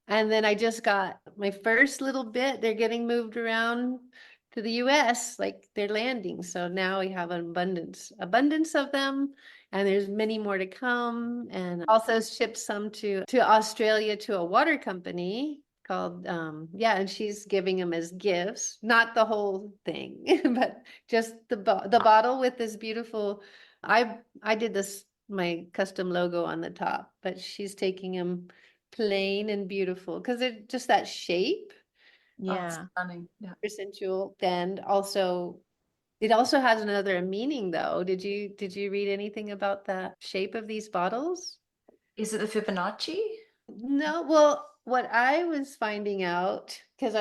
S2: And then I just got my first little bit. They're getting moved around to the US, like they're landing. So now we have an abundance of them. And there's many more to come. And also shipped some to Australia to a water company called, and she's giving them as gifts, not the whole thing, but just the bottle with this beautiful, I did my custom logo on the top, but she's taking them plain and beautiful because they're just that shape,
S3: Oh, it's
S1: Yeah.
S3: stunning. Yeah.
S2: percentual bend. Also, it also has another meaning though. Did you read anything about the shape of these bottles?
S3: Is it the Fibonacci?
S2: No, well, what I was finding out, because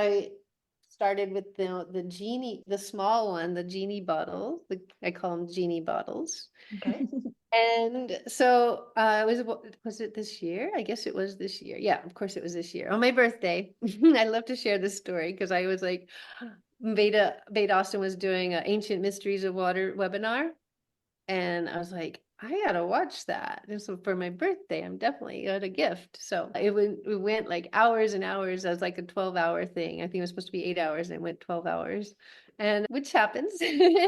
S2: started with the genie, the small one, the genie bottle. I call them genie bottles.
S3: Okay.
S2: And so was it this year? I guess it was this year. Yeah, of course it was this year. On my birthday. I love to share this story because I was like, Beta Austin was doing an Ancient Mysteries of Water webinar. And I was like, I gotta watch that. And so for my birthday, I'm definitely got a gift. So it went like hours and hours as like a 12-hour thing. I think it was supposed to be 8 hours and it went 12 hours. And which happens.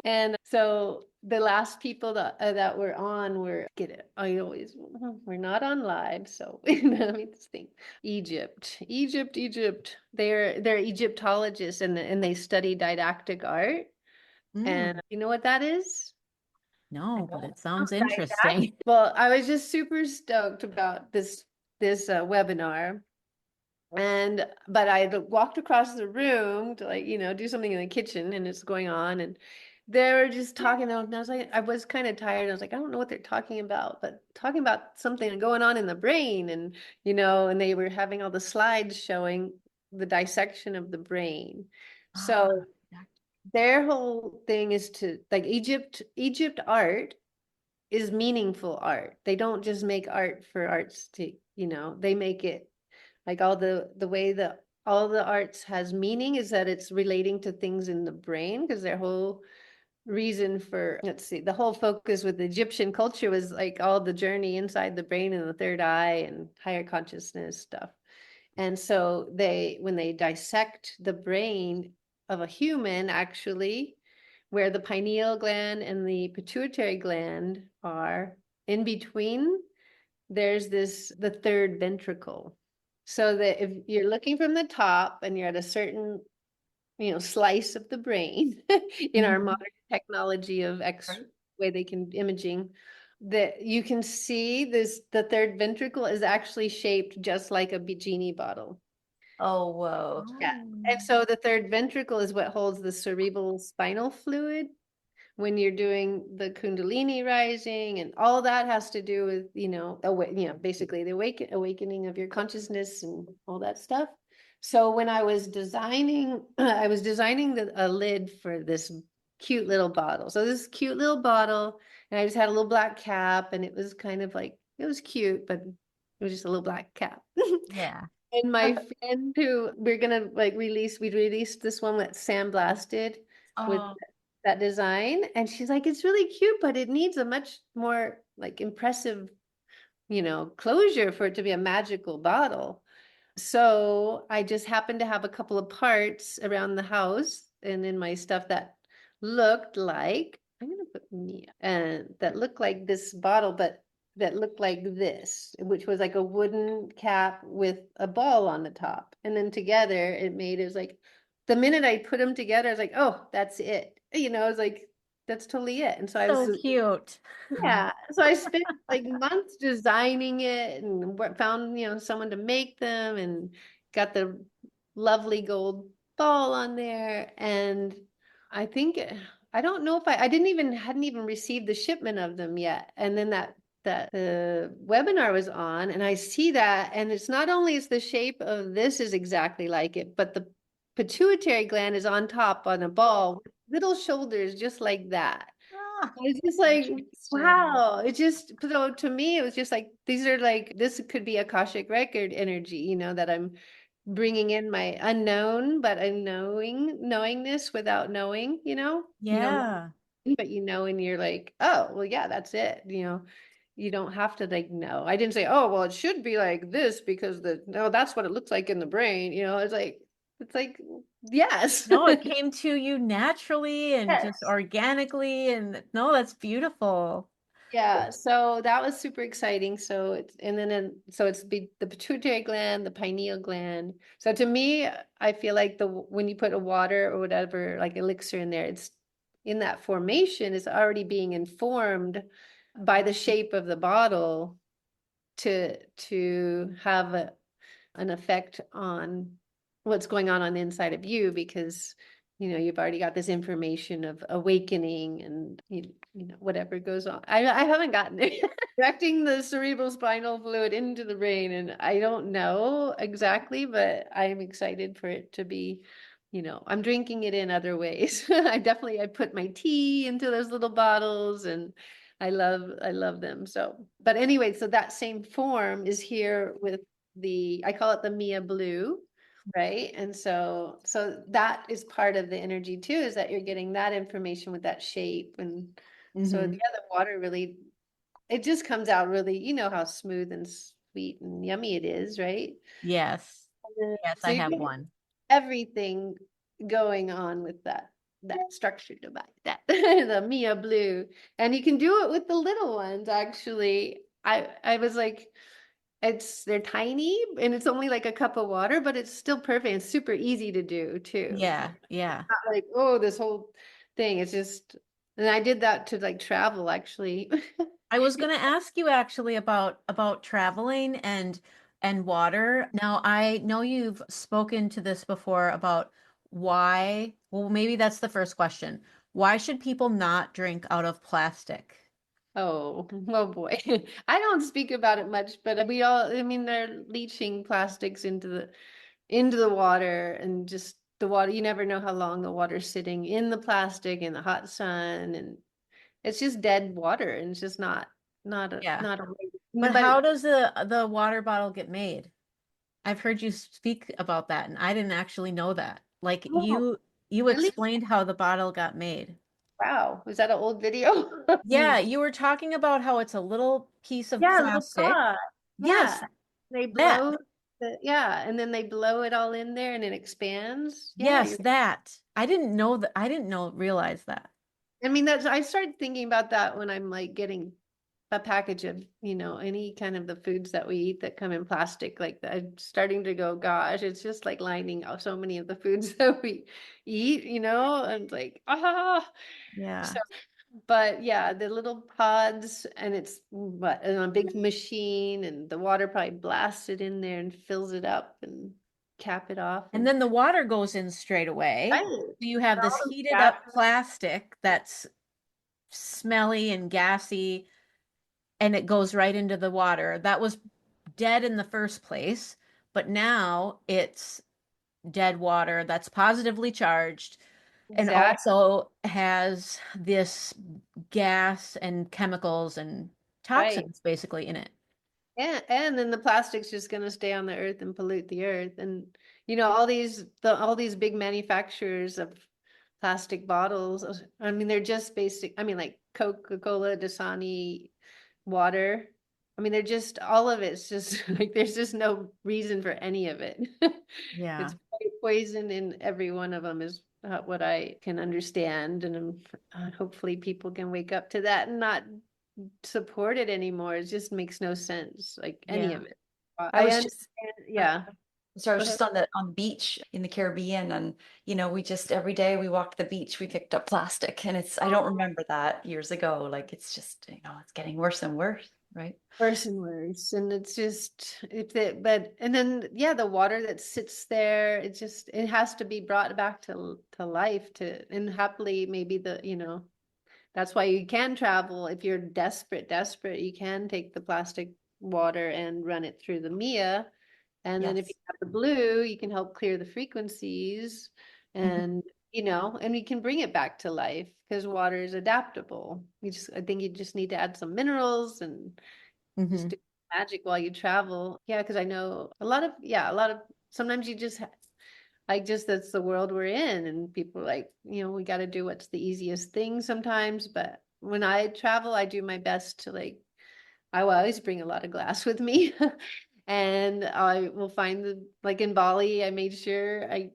S2: And so the last people that were on were we're not on live. So let me just think. Egypt. They're Egyptologists and they study didactic art. And you know what that is?
S1: No, but it sounds
S2: Didactic.
S1: interesting.
S2: Well, I was just super stoked about this webinar. But I had walked across the room to do something in the kitchen and it's going on and they were just talking and I was kind of tired. I was like, I don't know what they're talking about, but talking about something going on in the brain and they were having all the slides showing the dissection of the brain. So their whole thing is to like Egypt art is meaningful art. They don't just make art for art's sake, they make it like all the way that all the arts has meaning is that it's relating to things in the brain because their whole reason for, let's see, the whole focus with Egyptian culture was like all the journey inside the brain and the third eye and higher consciousness stuff. And so when they dissect the brain of a human, actually, where the pineal gland and the pituitary gland are in between, there's the third ventricle. So that if you're looking from the top and you're at a certain, slice of the brain in our modern technology of way they can imaging, that you can see the third ventricle is actually shaped just like a genie bottle.
S3: Oh, whoa.
S2: Yeah. And so the third ventricle is what holds the cerebral spinal fluid when you're doing the Kundalini rising, and all that has to do with, basically the awakening of your consciousness and all that stuff. So when I was designing, a lid for this cute little bottle. So this cute little bottle, and I just had a little black cap, and it was kind of like, it was cute, but it was just a little black cap.
S1: Yeah.
S2: And my friend who we're gonna we released this one that's sandblasted with
S3: Oh,
S2: that design, and she's like, it's really cute, but it needs a much more impressive, closure for it to be a magical bottle. So I just happened to have a couple of parts around the house and in my stuff that looked like, I'm gonna put Mia, and that looked like this bottle, but that looked like this, which was like a wooden cap with a ball on the top. And then together it was like, the minute I put them together, I was like, oh, that's it. It was like, that's totally it. And so I was
S1: So cute.
S2: yeah. So I spent like months designing it and found, someone to make them and got the lovely gold ball on there. And I think, I don't know if hadn't even received the shipment of them yet. And then that the webinar was on and I see that, and it's not only is the shape of this is exactly like it, but the pituitary gland is on top on a ball with little shoulders just like that.
S1: Ah,
S2: It's just like,
S3: interesting.
S2: wow. It just, so to me, it was just like, these are like, this could be Akashic record energy, that I'm bringing in my unknown, but a knowingness without knowing,
S1: yeah.
S2: but and you're like, oh, well, yeah, that's it. You don't have to know. I didn't say, oh, well, it should be like this because no, that's what it looks like in the brain. It's like, yes.
S1: No, it came to you naturally and just
S2: Yes.
S1: organically. And no, that's beautiful.
S2: Yeah, so that was super exciting. So it's the pituitary gland, the pineal gland. So to me, I feel like when you put a water or whatever, like elixir in there, it's in that formation is already being informed by the shape of the bottle to have an effect on what's going on the inside of you, because you've already got this information of awakening and whatever goes on. I haven't gotten there yet. Directing the cerebral spinal fluid into the brain, and I don't know exactly, but I'm excited for it to be I'm drinking it in other ways. I put my tea into those little bottles, and I love them. So, but anyway, so that same form is here with I call it the Mia Blue, right? And so that is part of the energy too, is that you're getting that information with that shape. And so
S1: Mhm.
S2: yeah, the water really, it just comes out really, how smooth and sweet and yummy it is, right?
S1: Yes. Yes,
S2: So
S1: I
S2: you
S1: have
S2: get
S1: one.
S2: everything going on with that structured device, that the Mia Blue. And you can do it with the little ones, actually. I was like, they're tiny and it's only like a cup of water, but it's still perfect. It's super easy to do too.
S1: Yeah, yeah.
S2: Not like, oh, this whole thing. It's just, and I did that to like travel actually.
S1: I was going to ask you actually about traveling and water. Now, I know you've spoken to this before about why, well, maybe that's the first question. Why should people not drink out of plastic?
S2: Oh, oh boy. I don't speak about it much, but I mean, they're leaching plastics into the water, and just the water, you never know how long the water's sitting in the plastic in the hot sun, and it's just dead water, and it's just
S1: Yeah.
S2: not a
S1: But
S2: but
S1: how does the water bottle get made? I've heard you speak about that and I didn't actually know that. Like
S2: oh,
S1: you
S2: really?
S1: explained how the bottle got made.
S2: Wow. Was that an old video?
S1: Yeah, you were talking about how it's a little piece of
S2: Yeah, little
S1: plastic.
S2: pod.
S1: Yes,
S2: Yeah. They
S1: that.
S2: blow yeah, and then they blow it all in there and it expands. Yeah,
S1: Yes, that. I didn't know that. I didn't know realize that.
S2: I mean, I started thinking about that when I'm like getting a package of, any kind of the foods that we eat that come in plastic. Like I'm starting to go, gosh, it's just like lining out so many of the foods that we eat, and it's like, ah.
S1: Yeah.
S2: So, but yeah, the little pods, and it's what, and a big machine, and the water probably blasts it in there and fills it up and cap it off.
S1: And
S2: And
S1: then the water goes in straight away.
S2: right.
S1: So you have this
S2: All those
S1: heated up
S2: gases.
S1: plastic that's smelly and gassy, and it goes right into the water. That was dead in the first place, but now it's dead water that's positively charged and
S2: Exactly.
S1: also has this gas and chemicals and
S2: Right.
S1: toxins basically in it.
S2: And then the plastic's just going to stay on the earth and pollute the earth. And all these big manufacturers of plastic bottles, I mean, they're just basic. I mean, like Coca-Cola, Dasani, water. I mean, they're just all of it's just like there's just no reason for any of it.
S1: Yeah.
S2: It's poison in every one of them is what I can understand, and hopefully people can wake up to that and not support it anymore. It just makes no sense, like any
S1: Yeah.
S2: of it.
S3: I
S2: I
S3: was
S2: understand.
S3: just
S2: Yeah.
S3: so I
S2: Go
S3: was
S2: ahead.
S3: just on the beach in the Caribbean, and we just every day we walked the beach, we picked up plastic, and I don't remember that years ago. Like it's just it's getting worse and worse, right?
S2: Worse and worse. And it's just but and then yeah, the water that sits there, it has to be brought back to life, and happily maybe that's why you can travel. If you're desperate, you can take the plastic water and run it through the Mia. And then if you
S3: Yes.
S2: have the blue, you can help clear the frequencies,
S3: Mhm.
S2: and and we can bring it back to life because water is adaptable. I think you just need to add some minerals and just
S1: Hmm.
S2: do magic while you travel. Yeah, because I know a lot of sometimes you just like just that's the world we're in, and people are like, we got to do what's the easiest thing sometimes. But when I travel, I do my best to like, I will always bring a lot of glass with me. And I will find like in Bali, I made sure I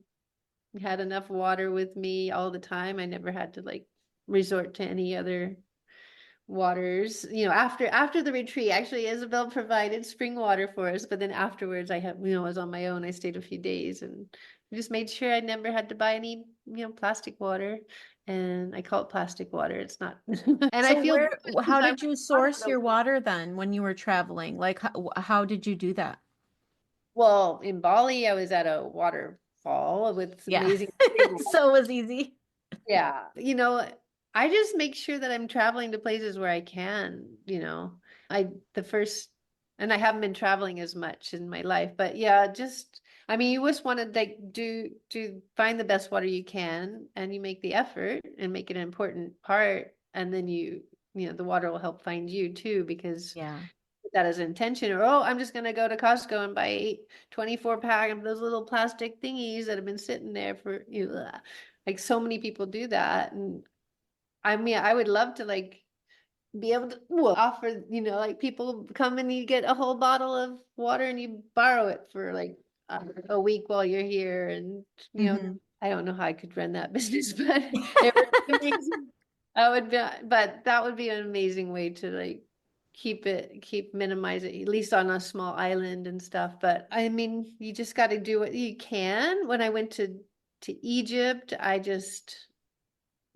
S2: had enough water with me all the time. I never had to like resort to any other waters. After the retreat, actually Isabel provided spring water for us, but then afterwards I was on my own. I stayed a few days and just made sure I never had to buy any, plastic water. And I call it plastic water. It's not. And I
S1: So
S2: feel good because
S1: how
S2: I
S1: did you
S2: washed
S1: source your water then when you were traveling? Like how did you do that?
S2: Well, in Bali, I was at a waterfall with
S1: Yeah.
S2: amazing spring water.
S1: So it was easy.
S2: Yeah. I just make sure that I'm traveling to places where I can. I the first and I haven't been traveling as much in my life, but yeah, just I mean, you just want to like find the best water you can, and you make the effort and make it an important part, and then the water will help find you too, because
S1: Yeah.
S2: that as intention, or oh, I'm just gonna go to Costco and buy 24 pack of those little plastic thingies that have been sitting there for like so many people do that. And I mean, I would love to like be able to offer, like people come and you get a whole bottle of water and you borrow it for like a week while you're here. And
S1: Mhm.
S2: I don't know how I could run that business, but it would be amazing. But that would be an amazing way to like minimize it, at least on a small island and stuff. But I mean, you just got to do what you can. When I went to Egypt,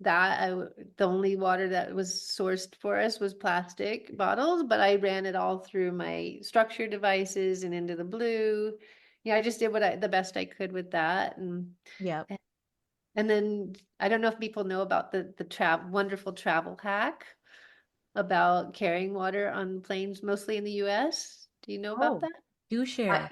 S2: the only water that was sourced for us was plastic bottles, but I ran it all through my structure devices and into the blue. I just did the best I could with that.
S1: Yep.
S2: And then I don't know if people know about the wonderful travel hack about carrying water on planes, mostly in the US. Do you know about
S1: Oh,
S2: that?
S1: do
S3: I,
S1: share.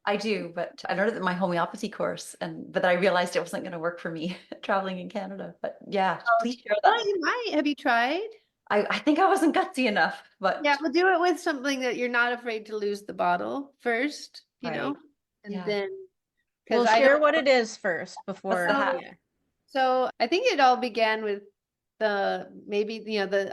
S3: I do, but I learned it in my homeopathy course, but I realized it wasn't going to work for me traveling in Canada. But yeah, please share that.
S2: Oh, you might. Have you tried?
S3: I think I wasn't gutsy enough,
S2: Yeah,
S3: but
S2: we'll do it with something that you're not afraid to lose the bottle first,
S3: right.
S2: and
S3: Yeah.
S2: then because
S1: We'll
S2: I
S1: share
S2: don't.
S1: what it is first
S3: What's the
S1: before.
S3: hack?
S1: Yeah.
S2: So I think it all began with the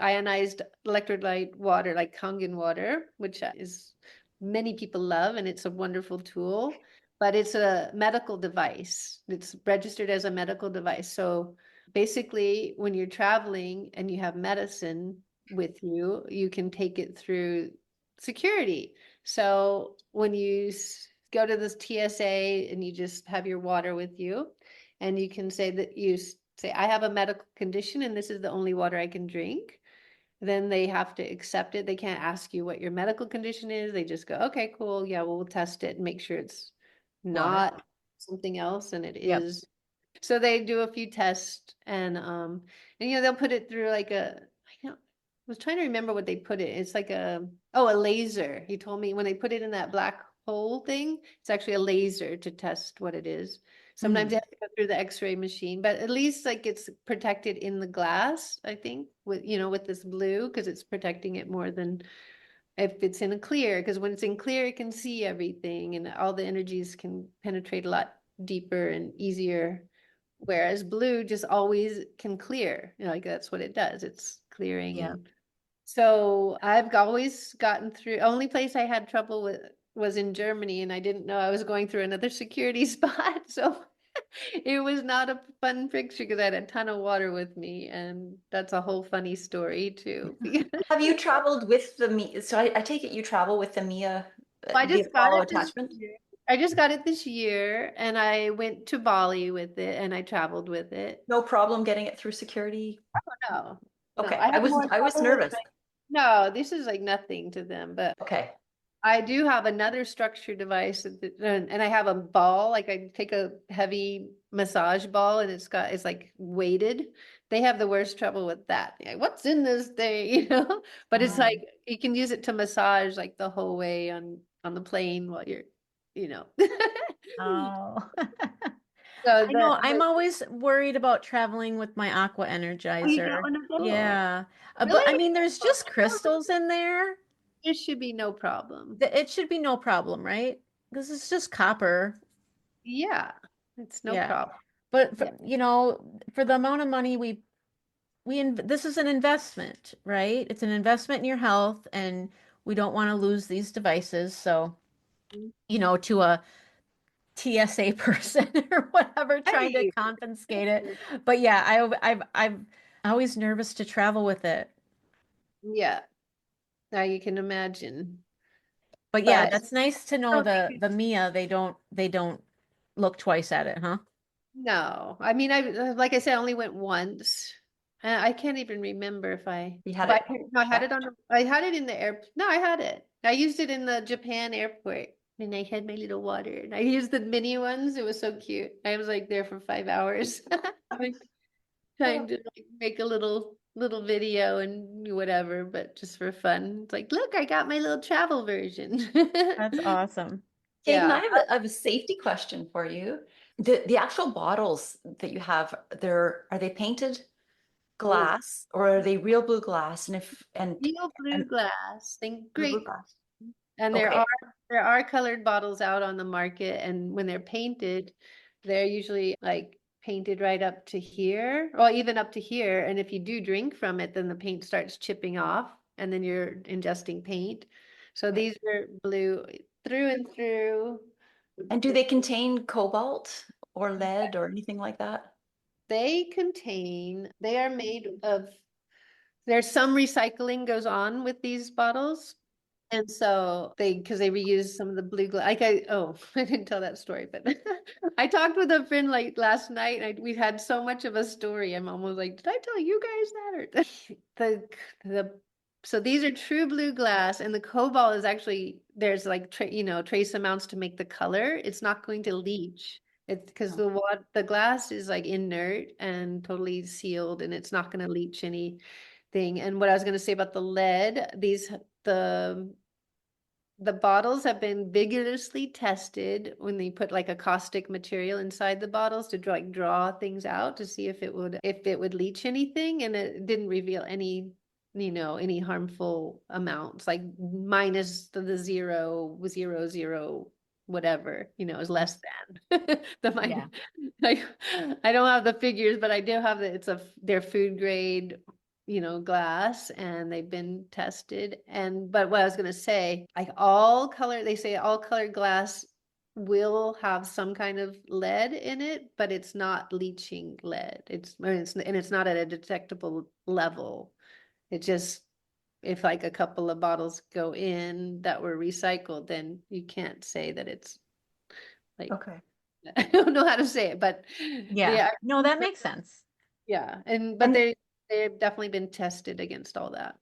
S2: ionized electrolyte water, like Kangen water, which is many people love, and it's a wonderful tool, but it's a medical device. It's registered as a medical device. So basically, when you're traveling and you have medicine with you, you can take it through security. So when you go to this TSA and you just have your water with you, and you can say that say, I have a medical condition and this is the only water I can drink, then they have to accept it. They can't ask you what your medical condition is. They just go, okay, cool. Yeah, well, we'll test it and make sure it's
S3: Water.
S2: not something else and it
S1: Yep.
S2: is. So they do a few tests and they'll put it through like I was trying to remember what they put it. It's like a laser. He told me when they put it in that black hole thing, it's actually a laser to test what it is. Sometimes
S1: Mm.
S2: you have to go through the X-ray machine, but at least like it's protected in the glass, I think, with this blue, because it's protecting it more than if it's in a clear, because when it's in clear, it can see everything and all the energies can penetrate a lot deeper and easier. Whereas blue just always can clear, like that's what it does. It's clearing.
S1: Yeah.
S2: And so I've always gotten through. Only place I had trouble with was in Germany, and I didn't know I was going through another security spot. So it was not a fun picture because I had a ton of water with me, and that's a whole funny story too.
S3: Have you traveled with the Mia? So I take it you travel with the Mia,
S2: I
S3: the
S2: just got
S3: Apollo
S2: it this
S3: attachment?
S2: year. I just got it this year, and I went to Bali with it, and I traveled with it.
S3: No problem getting it through security.
S2: No, no,
S3: Okay.
S2: I have more
S3: I was
S2: trouble with
S3: nervous.
S2: no, this is like nothing to them, but
S3: Okay.
S2: I do have another structure device, and I have a ball. Like I take a heavy massage ball, and it's like weighted. They have the worst trouble with that. Like, what's in this thing, But it's like you can use it to massage like the whole way on the plane while you're, you know.
S1: Oh.
S2: So
S1: I know. I'm always worried about traveling with my Aqua
S2: oh, you
S1: Energizer.
S2: don't know.
S1: Yeah. But I
S2: Really?
S1: mean, there's just crystals in there.
S2: There should be no problem.
S1: It should be no problem, right? Because it's just copper.
S2: Yeah, it's no
S1: Yeah.
S2: problem.
S1: But
S2: Yeah.
S1: for the amount of money this is an investment, right? It's an investment in your health, and we don't want to lose these devices. So, to a TSA person or whatever trying to
S2: Hey.
S1: confiscate it. But yeah, I'm always nervous to travel with it.
S2: Yeah, now you can imagine.
S1: But yeah,
S2: But
S1: that's nice to
S2: I
S1: know
S2: don't think
S1: the Mia, they don't look twice at it, huh?
S2: no. I mean, I like I said, I only went once. I can't even remember if
S3: You had
S2: but
S3: it
S2: no,
S3: checked.
S2: I had it in the air. No, I had it. I used it in the Japan airport. And I had my little water. And I used the mini ones. It was so cute. I was like there for 5 hours. Like, trying to like make a little video and whatever, but just for fun. It's like, look, I got my little travel version.
S1: That's awesome.
S3: Kayden,
S2: Yeah.
S3: I have a safety question for you. The actual bottles that you have, are they painted
S2: Oh,
S3: glass or are they real blue glass? And if
S2: real blue
S3: and
S2: glass. Think
S3: real blue
S2: great.
S3: glass.
S2: And
S3: Okay.
S2: there are colored bottles out on the market, and when they're painted, they're usually like painted right up to here, or even up to here. And if you do drink from it, then the paint starts chipping off, and then you're ingesting paint. So
S3: Okay.
S2: these are blue through and through.
S3: And do they contain cobalt or lead or anything like that?
S2: They are made of, there's some recycling goes on with these bottles. And so because they reuse some of the blue glass, I didn't tell that story, but I talked with a friend like last night, and we had so much of a story. I'm almost like, did I tell you guys that? Or the so these are true blue glass, and the cobalt is actually, there's like trace amounts to make the color. It's not going to leach. It's because the glass is like inert and totally sealed, and it's not going to leach anything. And what I was going to say about the lead, the the bottles have been vigorously tested when they put like a caustic material inside the bottles to draw things out to see if it would leach anything, and it didn't reveal any harmful amounts, like minus the zero whatever, is less than the
S1: Yeah.
S2: minus. I, I don't have the figures, but I do have they're food grade, glass, and they've been tested. But what I was going to say, like they say all colored glass will have some kind of lead in it, but it's not leaching lead. It's not at a detectable level. It just, if like a couple of bottles go in that were recycled, then you can't say that it's like,
S3: Okay.
S2: I don't know how to say it, but
S1: Yeah.
S2: yeah,
S1: No, that makes sense.
S2: yeah. But
S3: And
S2: they've definitely been tested against all that.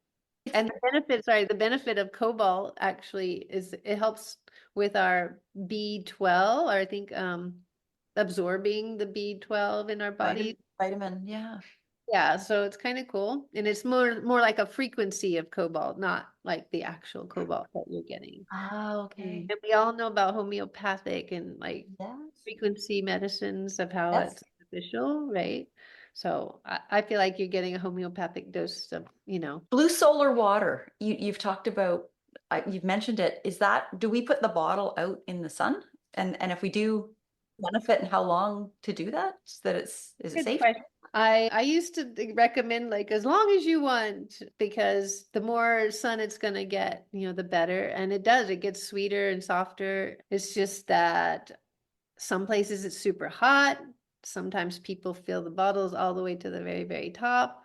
S2: And the benefit of cobalt actually is it helps with our B12, or I think absorbing the B12 in our body.
S3: vitamin, yeah.
S2: Yeah, so it's kind of cool. And it's more like a frequency of cobalt, not like the actual cobalt that you're getting.
S3: Ah, okay.
S2: And we all know about homeopathic and like
S3: Yes.
S2: frequency medicines of how
S3: Yes.
S2: it's beneficial, right? So I feel like you're getting a homeopathic dose of,
S3: Blue solar water. You've talked about, you've mentioned it. Do we put the bottle out in the sun? And if we do, benefit and how long to do that? So that is it
S2: good
S3: safe?
S2: question. I used to recommend like as long as you want, because the more sun it's gonna get, the better. And it does, it gets sweeter and softer. It's just that some places it's super hot. Sometimes people fill the bottles all the way to the very, very top,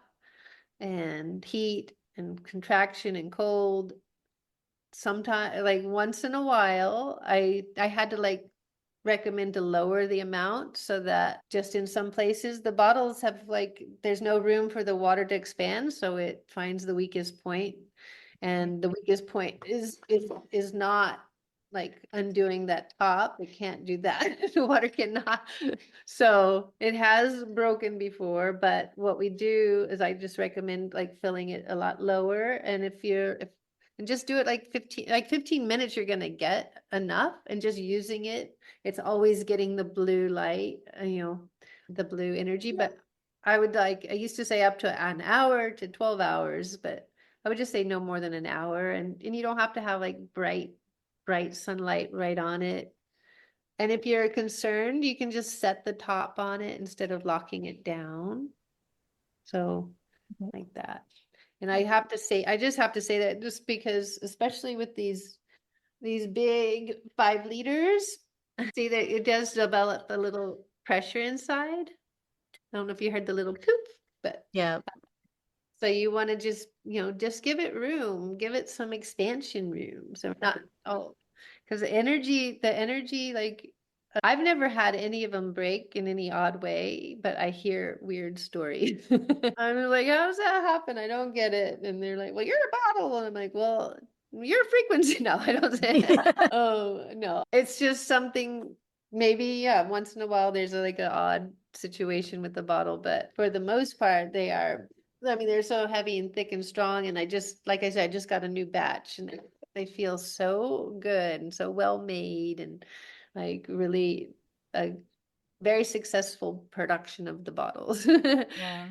S2: and heat and contraction and cold. Sometimes, like once in a while, I had to like recommend to lower the amount, so that just in some places the bottles have like there's no room for the water to expand, so it finds the weakest point. And the weakest point is not like undoing that top. It can't do that. The water cannot. So it has broken before, but what we do is I just recommend like filling it a lot lower. And and just do it like 15 minutes, you're gonna get enough, and just using it, it's always getting the blue light, the blue energy. But I used to say up to an hour to 12 hours, but I would just say no more than an hour. And you don't have to have like bright sunlight right on it. And if you're concerned, you can just set the top on it instead of locking it down. So like that. And I just have to say that just because, especially with these big 5 liters, see that it does develop a little pressure inside. I don't know if you heard the little poop, but
S1: Yeah.
S2: so you want to just give it room, give it some expansion room. So not, because the energy, like I've never had any of them break in any odd way, but I hear weird stories. I'm like, how does that happen? I don't get it. And they're like, well, you're a bottle. And I'm like, well, you're a frequency. No, I don't say it. Oh, no. It's just something, maybe, yeah, once in a while there's like an odd situation with the bottle, but for the most part, they're so heavy and thick and strong. And like I said, I just got a new batch, and they feel so good and so well made, and like really a very successful production of the bottles.
S1: Yeah.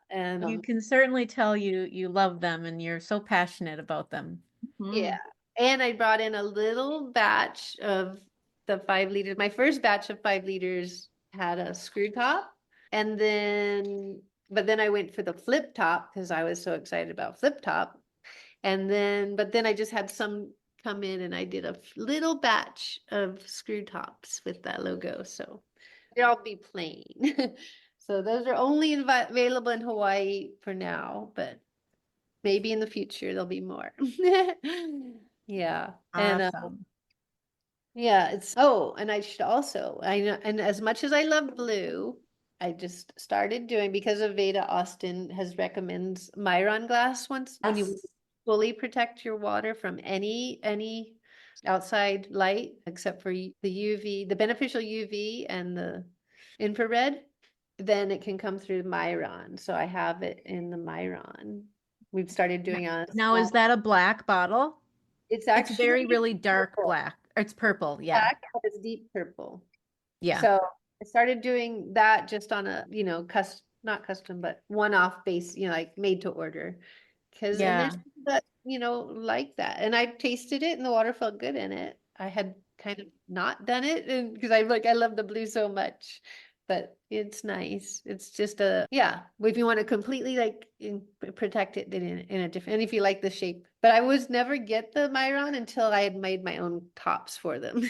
S2: And
S1: You can certainly tell you love them and you're so passionate about them.
S2: yeah,
S3: Mhm.
S2: and I brought in a little batch of the 5 liters. My first batch of 5 liters had a screw top, and then but then I went for the flip top because I was so excited about flip top. And then, but then I just had some come in and I did a little batch of screw tops with that logo. So they'll all be plain. So those are only available in Hawaii for now, but maybe in the future there'll be more. Yeah. And
S1: Awesome.
S2: yeah, oh, and I should also, I know, and as much as I love blue, I just started doing, because of Veda Austin has recommends Myron glass once when you
S3: Yes.
S2: fully protect your water from any outside light except for the UV, the beneficial UV and the infrared, then it can come through Myron. So I have it in the Myron. We've started
S1: N-
S2: doing a
S1: Now, is
S2: small,
S1: that a black bottle?
S2: it's
S1: It's very,
S2: actually
S1: really dark
S2: purple.
S1: black. It's purple. Yeah.
S2: Black, but it's deep purple.
S1: Yeah.
S2: So I started doing that just on a, not custom, but one-off base, like made to order. And there's
S1: Yeah.
S2: people that, like that. And I tasted it and the water felt good in it. I had kind of not done it, and because I love the blue so much, but it's nice. It's just yeah, if you want to completely protect it in a different, and if you like the shape. But I was never get the Myron until I had made my own tops for them.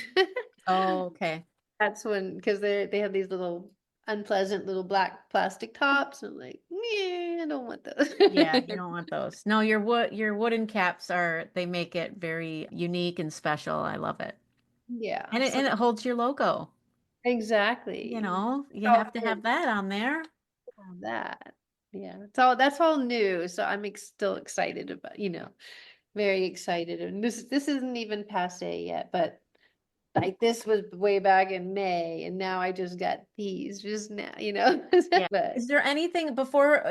S1: Oh, okay.
S2: That's when, because they have these little unpleasant little black plastic tops. I'm like, yeah, I don't want those.
S1: Yeah, you don't want those. No, your wooden caps they make it very unique and special. I love it.
S2: Yeah,
S1: And
S2: so
S1: it holds your logo.
S2: exactly.
S1: You
S2: Oh,
S1: have to have that on there.
S2: that. Yeah, that's all new. So I'm still excited about, very excited. And this isn't even passe yet, but like this was way back in May, and now I just got these just now,
S1: Yeah.
S2: But
S1: Is there anything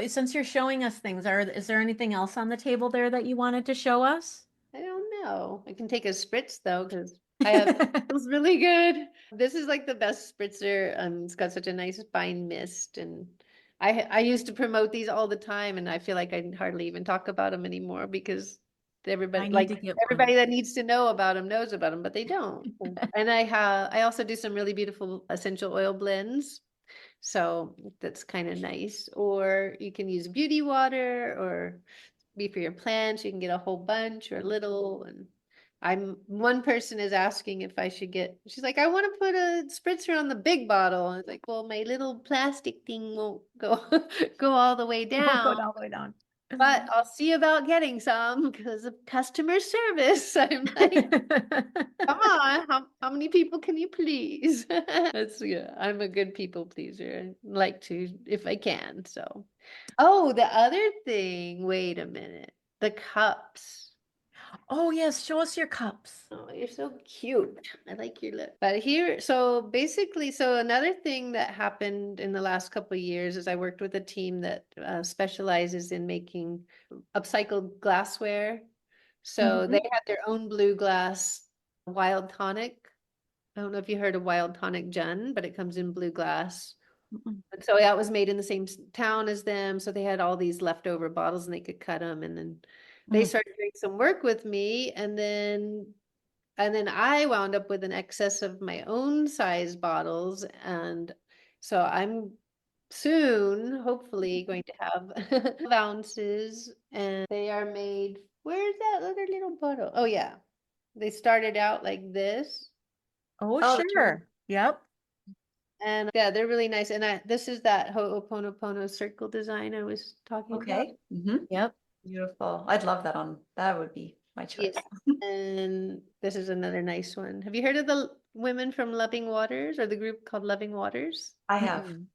S1: since you're showing us things, is there anything else on the table there that you wanted to show us?
S2: I don't know. I can take a spritz though, because I have it feels really good. This is like the best spritzer. It's got such a nice fine mist, and I used to promote these all the time, and I feel like I hardly even talk about them anymore because
S1: I
S2: everybody
S1: need to get one.
S2: everybody that needs to know about them knows about them, but they don't. And I also do some really beautiful essential oil blends. So that's kind of nice. Or you can use beauty water or be for your plants. You can get a whole bunch or a little. And one person is asking if I should she's like, I want to put a spritzer on the big bottle. And it's like, well, my little plastic thing won't go go all the way
S1: Don't go
S2: down.
S1: all the way down.
S2: But I'll see about getting some because of customer service. I'm like, come on, how many people can you please? Yeah, I'm a good people pleaser. I like to if I can. So, oh, the other thing, wait a minute. The cups.
S1: Oh, yes, show us your cups.
S2: Oh, you're so cute. I like your lip. But here, so basically, so another thing that happened in the last couple of years is I worked with a team that specializes in making upcycled glassware. So they
S1: Mhm.
S2: had their own blue glass wild tonic. I don't know if you heard of wild tonic gin, but it comes in blue glass.
S1: Mm-mm.
S2: And so that was made in the same town as them. So they had all these leftover bottles and they could cut them. And then they
S1: Mm.
S2: started doing some work with me. And then I wound up with an excess of my own size bottles. And so I'm soon, hopefully, going to have ounces. And they are made. Where's that other little bottle? Oh, yeah. They started out like this.
S1: Oh,
S3: Oh,
S1: sure. Yep.
S2: And yeah, they're really nice. And this is that Ho'oponopono circle design I was talking about.
S3: okay. Hmm.
S1: Yep.
S3: Beautiful. I'd love that on. That would be my
S2: Yeah.
S3: choice.
S2: And this is another nice one. Have you heard of the women from Loving Waters, or the group called Loving Waters?
S3: I have.
S1: Mm-mm.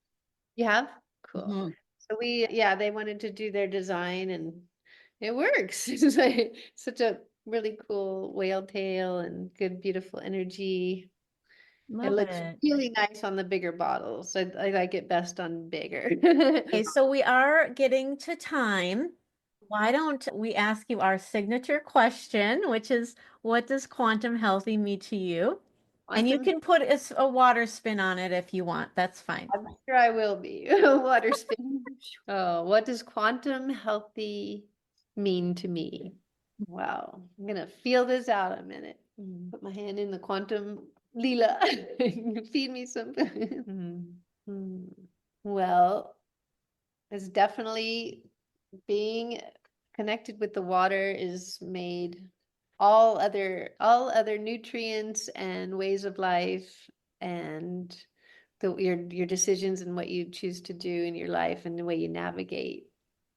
S2: You have? Cool.
S1: Mhm.
S2: So yeah, they wanted to do their design and it works. It's like such a really cool whale tail and good, beautiful energy. It
S1: Love
S2: looks
S1: it.
S2: really nice on the bigger bottles. I like it best on bigger.
S1: Okay, so we are getting to time. why don't we ask you our signature question, which is, what does quantum healthy mean to you? And you
S2: Quantum,
S1: can put a water spin on it if you want. That's fine.
S2: I'm sure I will be. Water spin. Oh, what does quantum healthy mean to me? Wow. I'm gonna feel this out a minute. Put my hand in the quantum lila. Feed me some. Hmm. Well, it's definitely being connected with the water is made all other nutrients and ways of life and your decisions and what you choose to do in your life and the way you navigate.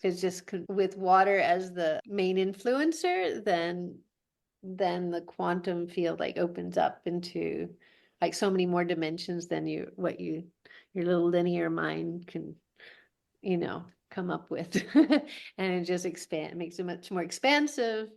S2: Because just with water as the main influencer, then the quantum field like opens up into like so many more dimensions than your little linear mind can, come up with. And it just makes it much more expansive.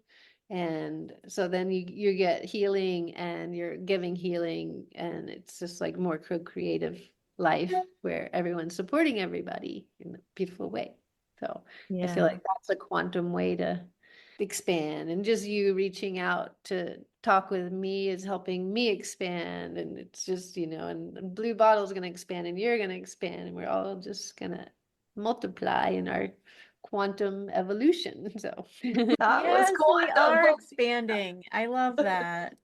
S2: And so then you get healing and you're giving healing, and it's just like more co-creative life where everyone's supporting everybody in a beautiful way. So I feel
S1: Yeah.
S2: like that's a quantum way to expand, and just you reaching out to talk with me is helping me expand. And it's just, and Blue Bottle's going to expand and you're going to expand, and we're all just going to multiply in our quantum evolution. So
S3: That was
S1: Yes, we
S3: quantum.
S1: are expanding. I love that.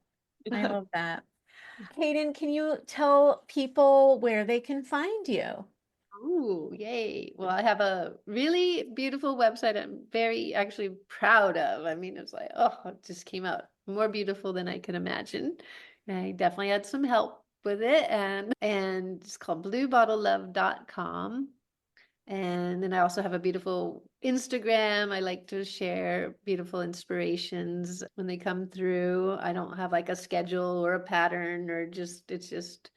S1: I love that. Kayden, can you tell people where they can find you?
S2: ooh, yay. Well, I have a really beautiful website I'm very actually proud of. I mean, it's like, oh, it just came out more beautiful than I could imagine. I definitely had some help with it, and it's called bluebottlelove.com. And then I also have a beautiful Instagram. I like to share beautiful inspirations when they come through. I don't have like a schedule or a pattern, or it's just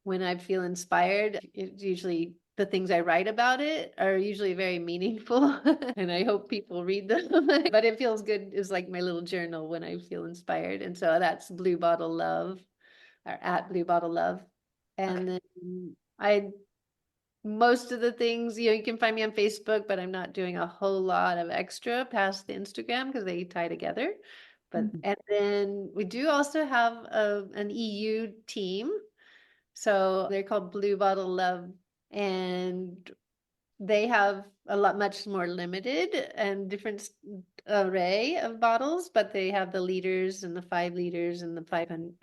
S2: when I feel inspired. It's usually the things I write about it are usually very meaningful, and I hope people read them. But it feels good. It's like my little journal when I feel inspired. And so that's Blue Bottle Love, or at Blue Bottle Love. And
S3: Okay.
S2: then I most of the things, you can find me on Facebook, but I'm not doing a whole lot of extra past the Instagram because they tie together. But
S1: Mhm.
S2: and then we do also have an EU team. So they're called Blue Bottle Love, and they have a lot much more limited and different array of bottles, but they have the liters and the 5 liters and the 500,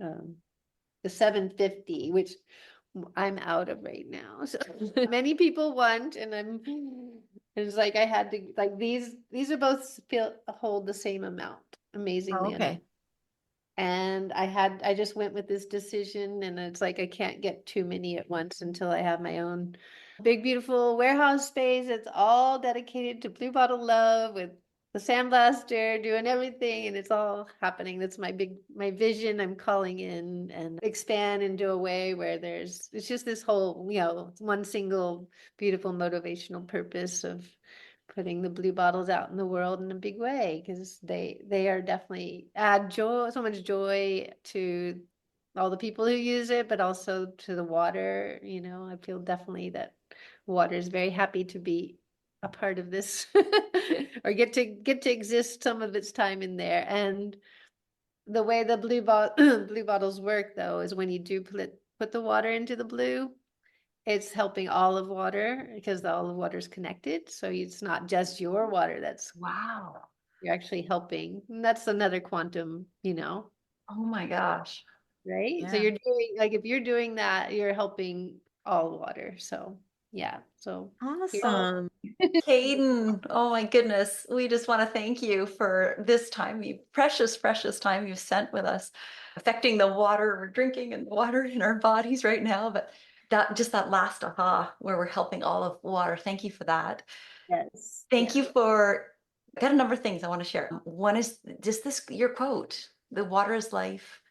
S2: the 750, which I'm out of right now. So many people want, and it's like I had to like these are both hold the same amount,
S1: Oh,
S2: amazingly enough.
S1: okay.
S2: And I just went with this decision, and it's like I can't get too many at once until I have my own big, beautiful warehouse space. It's all dedicated to Blue Bottle Love with the sandblaster doing everything, and it's all happening. That's my vision. I'm calling in and expand into a way where it's just this whole, one single beautiful motivational purpose of putting the blue bottles out in the world in a big way, because they are definitely add joy, so much joy to all the people who use it, but also to the water. I feel definitely that water is very happy to be a part of this or get to exist some of its time in there. And the way the blue bottles work, though, is when you do put the water into the blue, it's helping all of water, because all of water is connected. So it's not just your water that's
S3: Wow.
S2: you're actually helping. And that's another quantum,
S3: Oh my gosh.
S2: right? So
S1: Yeah.
S2: you're doing, like, if you're doing that, you're helping all water. So yeah. So here.
S3: Oh,
S1: Awesome.
S3: Kayden, oh my goodness. We just want to thank you for this time, you precious, precious time you've spent with us, affecting the water we're drinking and the water in our bodies right now. But that last aha where we're helping all of water. Thank you for that.
S2: Yes.
S3: Thank
S2: Yeah.
S3: you for, I got a number of things I want to share. One is just your quote, the water is life,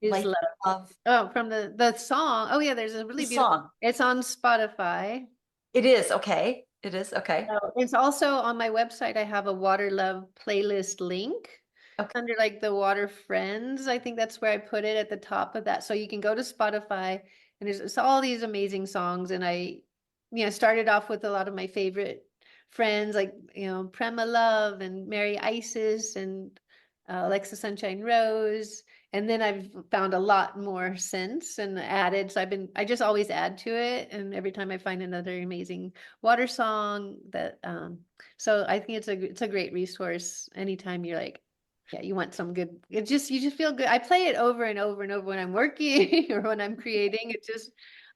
S2: Is
S3: life
S2: love.
S3: is love.
S2: Oh, from the song. Oh yeah, there's a
S3: The
S2: really beautiful.
S3: song.
S2: It's on Spotify.
S3: It is okay. It is okay.
S2: Oh, it's also on my website. I have a Water Love playlist link
S3: Okay.
S2: under like the Water Friends. I think that's where I put it at the top of that. So you can go to Spotify, and it's all these amazing songs. And I started off with a lot of my favorite friends like, Prema Love and Mary Isis and Alexa Sunshine Rose. And then I've found a lot more since and added. So I just always add to it. And every time I find another amazing water song that, so I think it's a great resource anytime you're like, yeah, you want some good, you just feel good. I play it over and over and over when I'm working or when I'm creating.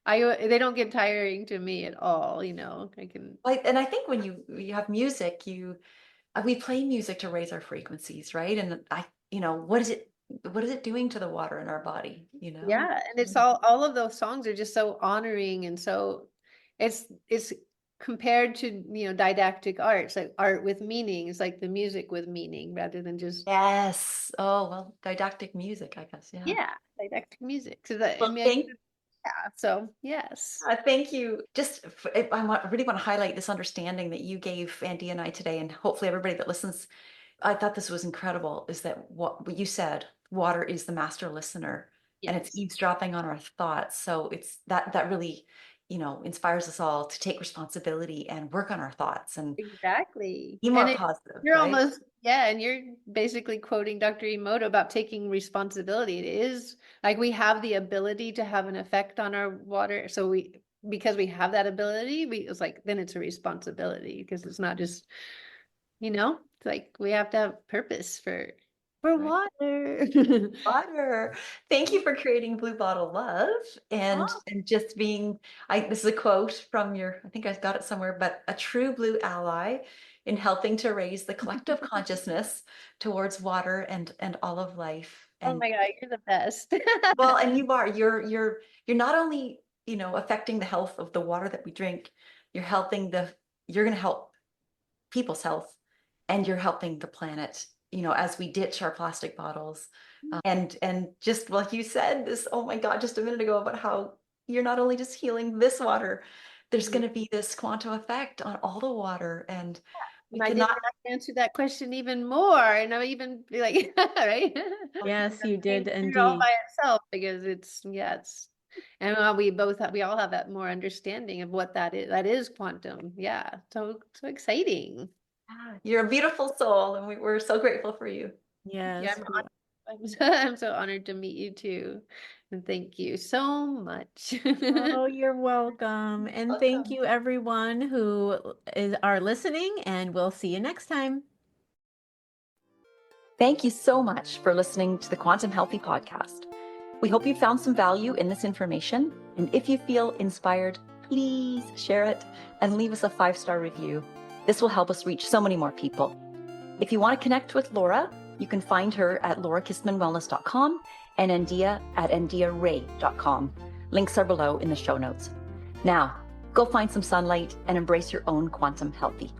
S2: They don't get tiring to me at all. I can.
S3: And I think when you have music, we play music to raise our frequencies, right? And what is it doing to the water in our body,
S2: Yeah, and it's all of those songs are just so honoring, and so it's compared to didactic arts, like art with meaning. It's like the music with meaning rather than just
S3: Yes. Oh, well, didactic music, I guess. Yeah.
S2: yeah, didactic music. So that
S3: Well,
S2: yeah. So yes.
S3: thank you. Really want to highlight this understanding that you gave Andeea and I today, and hopefully everybody that listens. I thought this was incredible, is that what you said, water is the master listener and it's
S2: Yes.
S3: eavesdropping on our thoughts. So it's that really, inspires us all to take responsibility and work on our thoughts and
S2: Exactly.
S3: be more positive,
S2: You're
S3: right?
S2: almost, yeah, and you're basically quoting Dr. Emoto about taking responsibility. It is like we have the ability to have an effect on our water. So because we have that ability, it's like, then it's a responsibility because it's not just, it's like we have to have purpose for
S3: Right.
S2: water.
S3: Water. Thank you for creating Blue Bottle Love and
S2: Oh,
S3: just being, this is a quote from I think I got it somewhere, but a true blue ally in helping to raise the collective consciousness towards water and all of life.
S2: oh
S3: And
S2: my God, you're the best.
S3: well, and you're not only, affecting the health of the water that we drink, you're going to help people's health and you're helping the planet, as we ditch our plastic bottles. And just like you said this, oh my God, just a minute ago, about how you're not only just healing this water, there's going to be this quantum effect on all the water. And we
S2: And I did
S3: cannot,
S2: not answer that question even more. And I even be like, right?
S1: Yes, you
S2: Came
S1: did
S2: through all
S1: indeed.
S2: by itself because and we all have that more understanding of what that is. That is quantum. Yeah. So exciting.
S3: you're a beautiful soul and we're so grateful for you.
S2: Yeah,
S1: Yes.
S2: I'm so honored to meet you too. And thank you so much.
S1: Oh, you're welcome. And thank
S3: Welcome.
S1: you everyone who are listening, and we'll see you next time.
S3: Thank you so much for listening to the Quantum Healthy podcast. We hope you found some value in this information. And if you feel inspired, please share it and leave us a 5-star review. This will help us reach so many more people. If you want to connect with Laura, you can find her at laurakissmanwellness.com and Andeea at andeearay.com. Links are below in the show notes. Now, go find some sunlight and embrace your own quantum healthy.